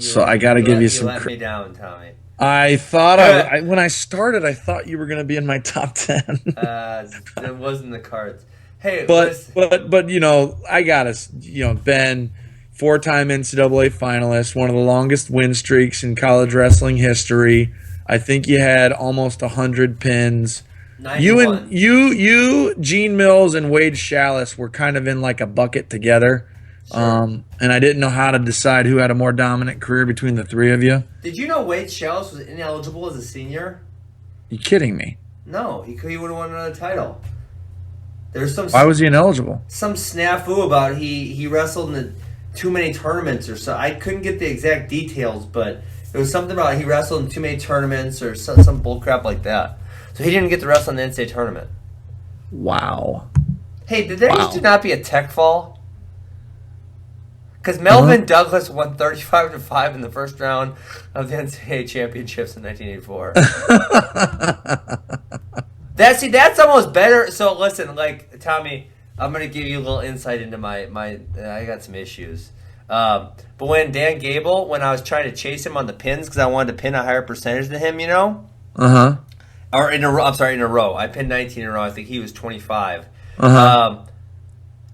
So I got to give you some credit. You let me down, Tommy. I thought when I started, I thought you were going to be in my top 10. It wasn't the cards. Hey, but I got us. Ben, 4-time NCAA finalist, one of the longest win streaks in college wrestling history. I think you had almost 100 pins. 91. You, Gene Mills, and Wade Schallis were kind of in like a bucket together. Sure. And I didn't know how to decide who had a more dominant career between the three of you. Did you know Wade Schallis was ineligible as a senior? You kidding me? No, he would have won another title. There's some. Why was he ineligible? Some snafu about he wrestled in too many tournaments or so. I couldn't get the exact details, but it was something about he wrestled in too many tournaments or some bullcrap like that. So he didn't get to wrestle in the NCAA tournament. Wow. Hey, did there used to not be a tech fall? Because Melvin Douglas won 35-5 in the first round of the NCAA championships in 1984. That's almost better. So listen, like Tommy, I'm gonna give you a little insight into my. I got some issues. But when Dan Gable, when I was trying to chase him on the pins because I wanted to pin a higher percentage than him, or in a row. I'm sorry, in a row. I pinned 19 in a row. I think he was 25.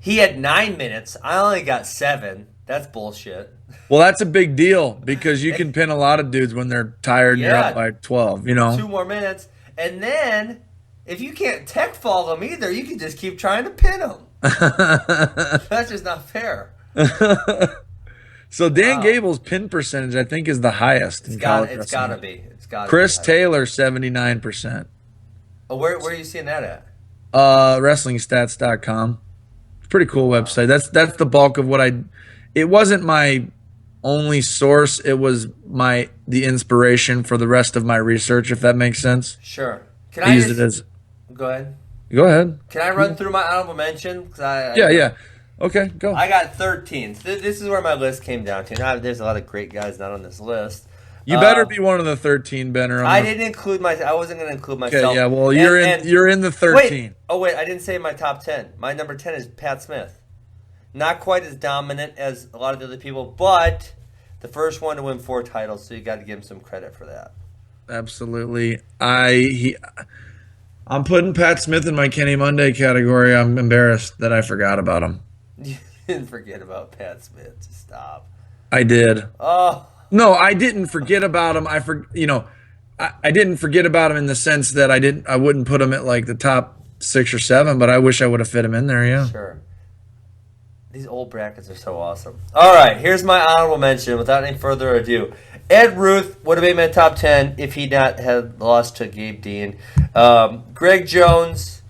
He had 9 minutes. I only got 7. That's bullshit. Well, that's a big deal because you can pin a lot of dudes when they're tired and you're up by 12, 2 more minutes. And then, if you can't tech fall them either, you can just keep trying to pin them. That's just not fair. So Dan Gable's pin percentage, I think, is the highest in college wrestling. It's got to be. Chris Taylor, 79%. Oh, where are you seeing that at? WrestlingStats.com. It's a pretty cool website. That's the bulk of what it wasn't my only source. It was the inspiration for the rest of my research, if that makes sense. Sure. Go ahead. Can I run through my honorable mention? Yeah. Okay, go. I got 13. This is where my list came down to. Now, there's a lot of great guys not on this list. You better be one of the 13, Benner. I didn't include I wasn't going to include myself. Okay, yeah. Well, you're in the 13. Wait, I didn't say my top 10. My number 10 is Pat Smith. Not quite as dominant as a lot of the other people, but the first one to win 4 titles, so you got to give him some credit for that. Absolutely. I'm putting Pat Smith in my Kenny Monday category. I'm embarrassed that I forgot about him. You didn't forget about Pat Smith. Just stop. I did. Oh. No, I didn't forget about him. I didn't forget about him in the sense that I wouldn't put him at like the top 6 or 7, but I wish I would have fit him in there, yeah. Sure. These old brackets are so awesome. All right, here's my honorable mention without any further ado. Ed Ruth would have made my top 10 if he not had lost to Gabe Dean. Greg Jones,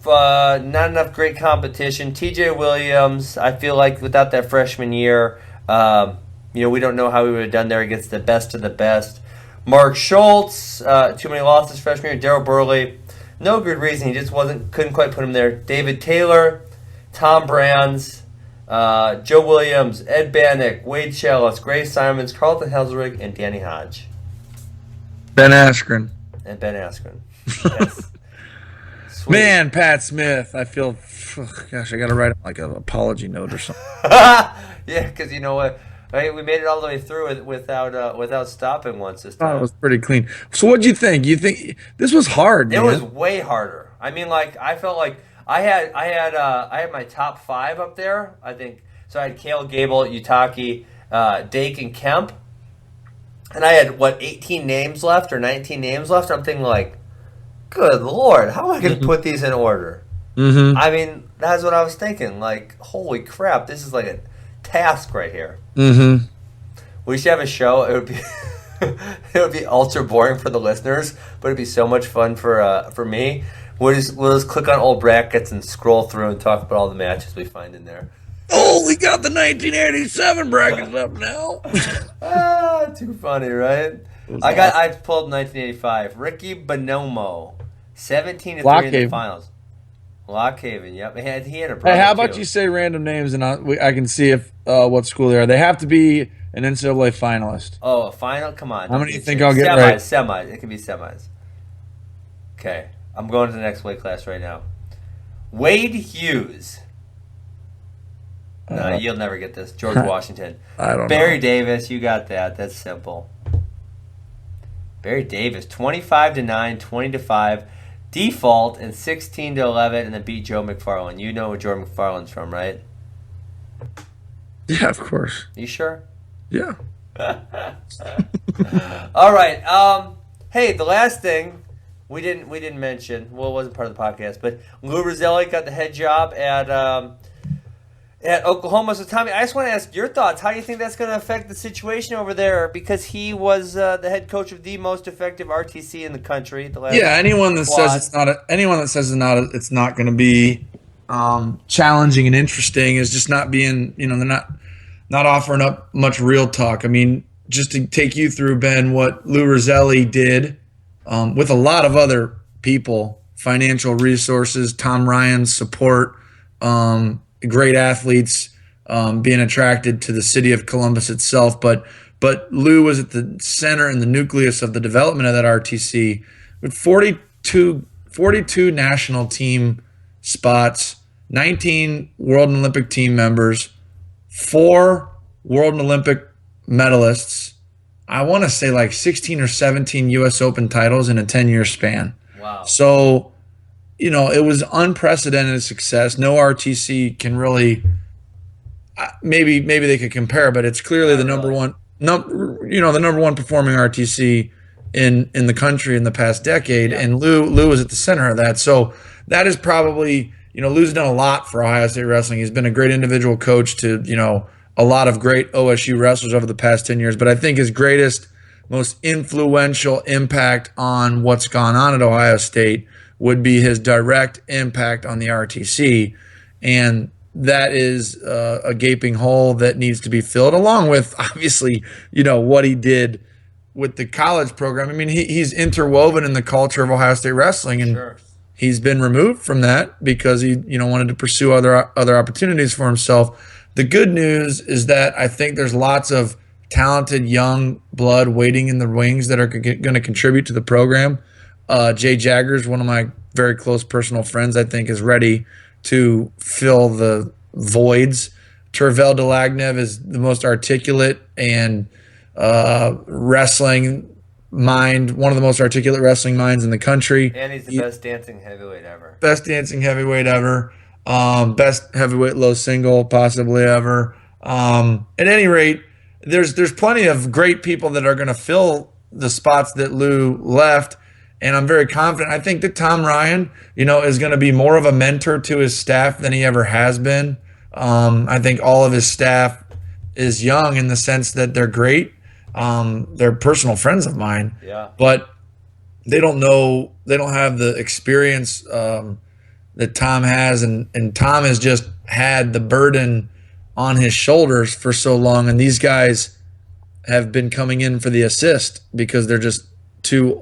not enough great competition. TJ Williams, I feel like without that freshman year, we don't know how we would have done there against the best of the best. Mark Schultz, too many losses freshman year. Daryl Burley, no good reason. He just couldn't quite put him there. David Taylor, Tom Brands, Joe Williams, Ed Bannock, Wade Chalice, Gray Simons, Carlton Helsrick, and Danny Hodge. Ben Askren. And Ben Askren. Yes. Man, Pat Smith. I feel, gosh, I got to write like an apology note or something. Yeah, because you know what? Right, we made it all the way through it without stopping once this time. Oh, it was pretty clean. So what'd you think? You think this was hard, man? It was way harder. I mean, like, I felt like I had my top 5 up there, I think. So I had Cale, Gable, Utaki, Dake, and Kemp. And I had, 18 names left or 19 names left? I'm thinking, like, good Lord, how am I going to put these in order? Mm-hmm. I mean, that's what I was thinking. Like, holy crap, this is like a task right here. Mm-hmm. We should have a show. It would be it would be ultra boring for the listeners, but it'd be so much fun for me. We'll just click on old brackets and scroll through and talk about all the matches we find in there. Oh, we got the 1987 brackets up now. Too funny, right? I pulled 1985. Ricky Bonomo, 17-3 in the finals. Lockhaven, yep. He had a brother. Hey, how about too. you say random names and I can see if what school they are. They have to be an NCAA finalist. Oh, a final? Come on. How many do you think I'll get right? Semis. It can be semis. Okay. I'm going to the next weight class right now. Wade Hughes. No, you'll never get this. George Washington. I don't know. Barry Davis, you got that. That's simple. Barry Davis, 25-9, 20-5. Default and 16-11, and then beat Joe McFarland. You know where Joe McFarland's from, right? Yeah, of course. You sure? Yeah. All right. Hey, the last thing we didn't mention. Well, it wasn't part of the podcast, but Lou Roselli got the head job at Oklahoma. So, Tommy, I just want to ask your thoughts. How do you think that's going to affect the situation over there? Because he was the head coach of the most effective RTC in the country. Anyone that says it's not going to be challenging and interesting is just not being. They're not offering up much real talk. I mean, just to take you through, Ben, what Lou Roselli did with a lot of other people, financial resources, Tom Ryan's support. Great athletes being attracted to the city of Columbus itself, but Lou was at the center and the nucleus of the development of that RTC with 42 national team spots, 19 World and Olympic team members, 4 World and Olympic medalists. I want to say like 16 or 17 U.S. Open titles in a 10-year span. Wow. So, it was unprecedented success. No RTC can really, maybe they could compare, but it's clearly the number one performing RTC in the country in the past decade. Yeah. And Lou was at the center of that. So that is probably, Lou's done a lot for Ohio State wrestling. He's been a great individual coach to, a lot of great OSU wrestlers over the past 10 years. But I think his greatest, most influential impact on what's gone on at Ohio State would be his direct impact on the RTC. And that is a gaping hole that needs to be filled, along with, obviously, what he did with the college program. I mean, he's interwoven in the culture of Ohio State wrestling. And sure. he's been removed from that because he, wanted to pursue other opportunities for himself. The good news is that I think there's lots of talented young blood waiting in the wings that are going to contribute to the program. Jay Jaggers, one of my very close personal friends, I think is ready to fill the voids. Tervel Delagnev is the most articulate and wrestling mind, one of the most articulate wrestling minds in the country. And he's the best dancing heavyweight ever. Best dancing heavyweight ever. Best heavyweight low single possibly ever. At any rate, there's plenty of great people that are going to fill the spots that Lou left, and I'm very confident. I think that Tom Ryan, is going to be more of a mentor to his staff than he ever has been. I think all of his staff is young in the sense that they're great. They're personal friends of mine. Yeah. But they don't have the experience that Tom has, and Tom has just had the burden on his shoulders for so long, and these guys have been coming in for the assist because they're just too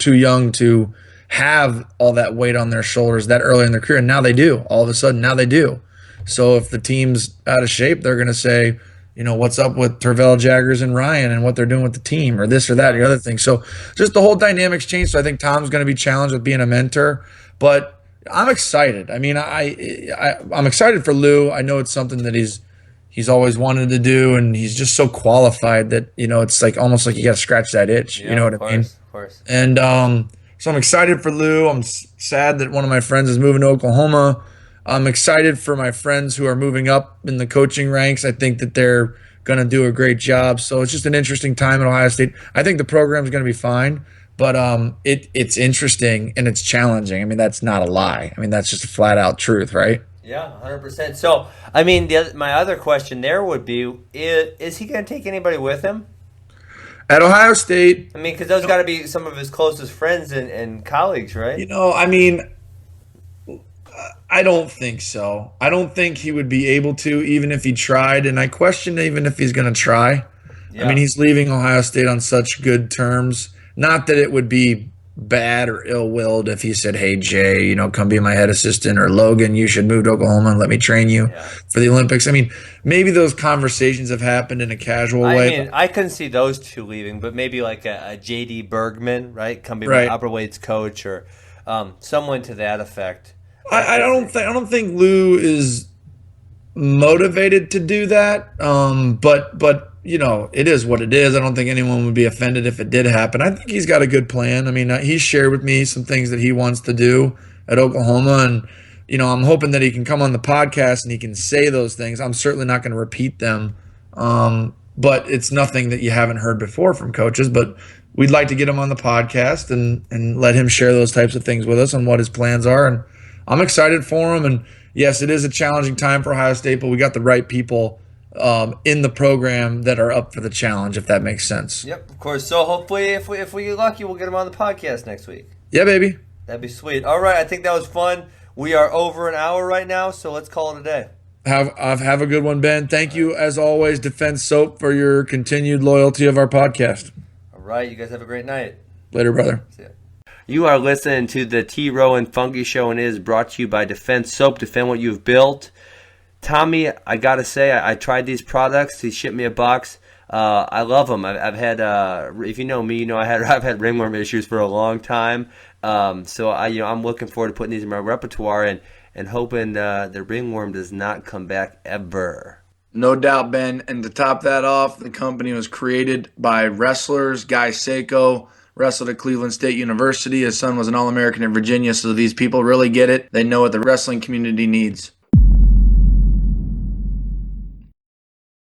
young to have all that weight on their shoulders that early in their career, and now they do. All of a sudden, now they do. So if the team's out of shape, they're going to say, what's up with Tervel, Jaggers, and Ryan and what they're doing with the team or this or that or the other thing. So just the whole dynamics change. So I think Tom's going to be challenged with being a mentor, but I'm excited. I mean, I'm excited for Lou. I know it's something that he's always wanted to do, and he's just so qualified that, it's like almost like you got to scratch that itch. Yeah, you know what I mean? Of course. And so I'm excited for Lou. I'm sad that one of my friends is moving to Oklahoma. I'm excited for my friends who are moving up in the coaching ranks. I think that they're going to do a great job. So it's just an interesting time at Ohio State. I think the program's going to be fine, but it's interesting and it's challenging. I mean, that's not a lie. I mean, that's just a flat out truth, right? Yeah, 100%. So, I mean, my other question there would be, is he going to take anybody with him? At Ohio State. I mean, because those got to be some of his closest friends and colleagues, right? I mean, I don't think so. I don't think he would be able to, even if he tried. And I question even if he's going to try. Yeah. I mean, he's leaving Ohio State on such good terms. Not that it would be bad or ill-willed if he said, hey, Jay, come be my head assistant, or Logan, you should move to Oklahoma and let me train you for the Olympics. I mean, maybe those conversations have happened in a casual way. I mean, I couldn't see those two leaving, but maybe like a J.D. Bergman, right? Come be my upper weights coach, or someone to that effect. I don't think Lou is motivated to do that. But it is what it is. I don't think anyone would be offended if it did happen. I think he's got a good plan. I mean, he's shared with me some things that he wants to do at Oklahoma, and I'm hoping that he can come on the podcast and he can say those things. I'm certainly not going to repeat them. But it's nothing that you haven't heard before from coaches, but we'd like to get him on the podcast and let him share those types of things with us on what his plans are. And I'm excited for him. And yes, it is a challenging time for Ohio State, but we got the right people in the program that are up for the challenge, if that makes sense. Yep, of course. So hopefully, if we get lucky, we'll get him on the podcast next week. Yeah, baby. That'd be sweet. All right, I think that was fun. We are over an hour right now, so let's call it a day. Have a good one, Ben. Thank you, as always, Defense Soap, for your continued loyalty of our podcast. All right, you guys have a great night. Later, brother. See ya. You are listening to the T. Rowe and Funky Show, and it is brought to you by Defense Soap. Defend what you've built. Tommy, I got to say, I tried these products. He shipped me a box. I love them. I've had, if you know me, I've had ringworm issues for a long time. So I'm looking forward to putting these in my repertoire and hoping the ringworm does not come back ever. No doubt, Ben. And to top that off, the company was created by wrestlers. Guy Seiko wrestled at Cleveland State University. His son was an All-American in Virginia, so these people really get it. They know what the wrestling community needs.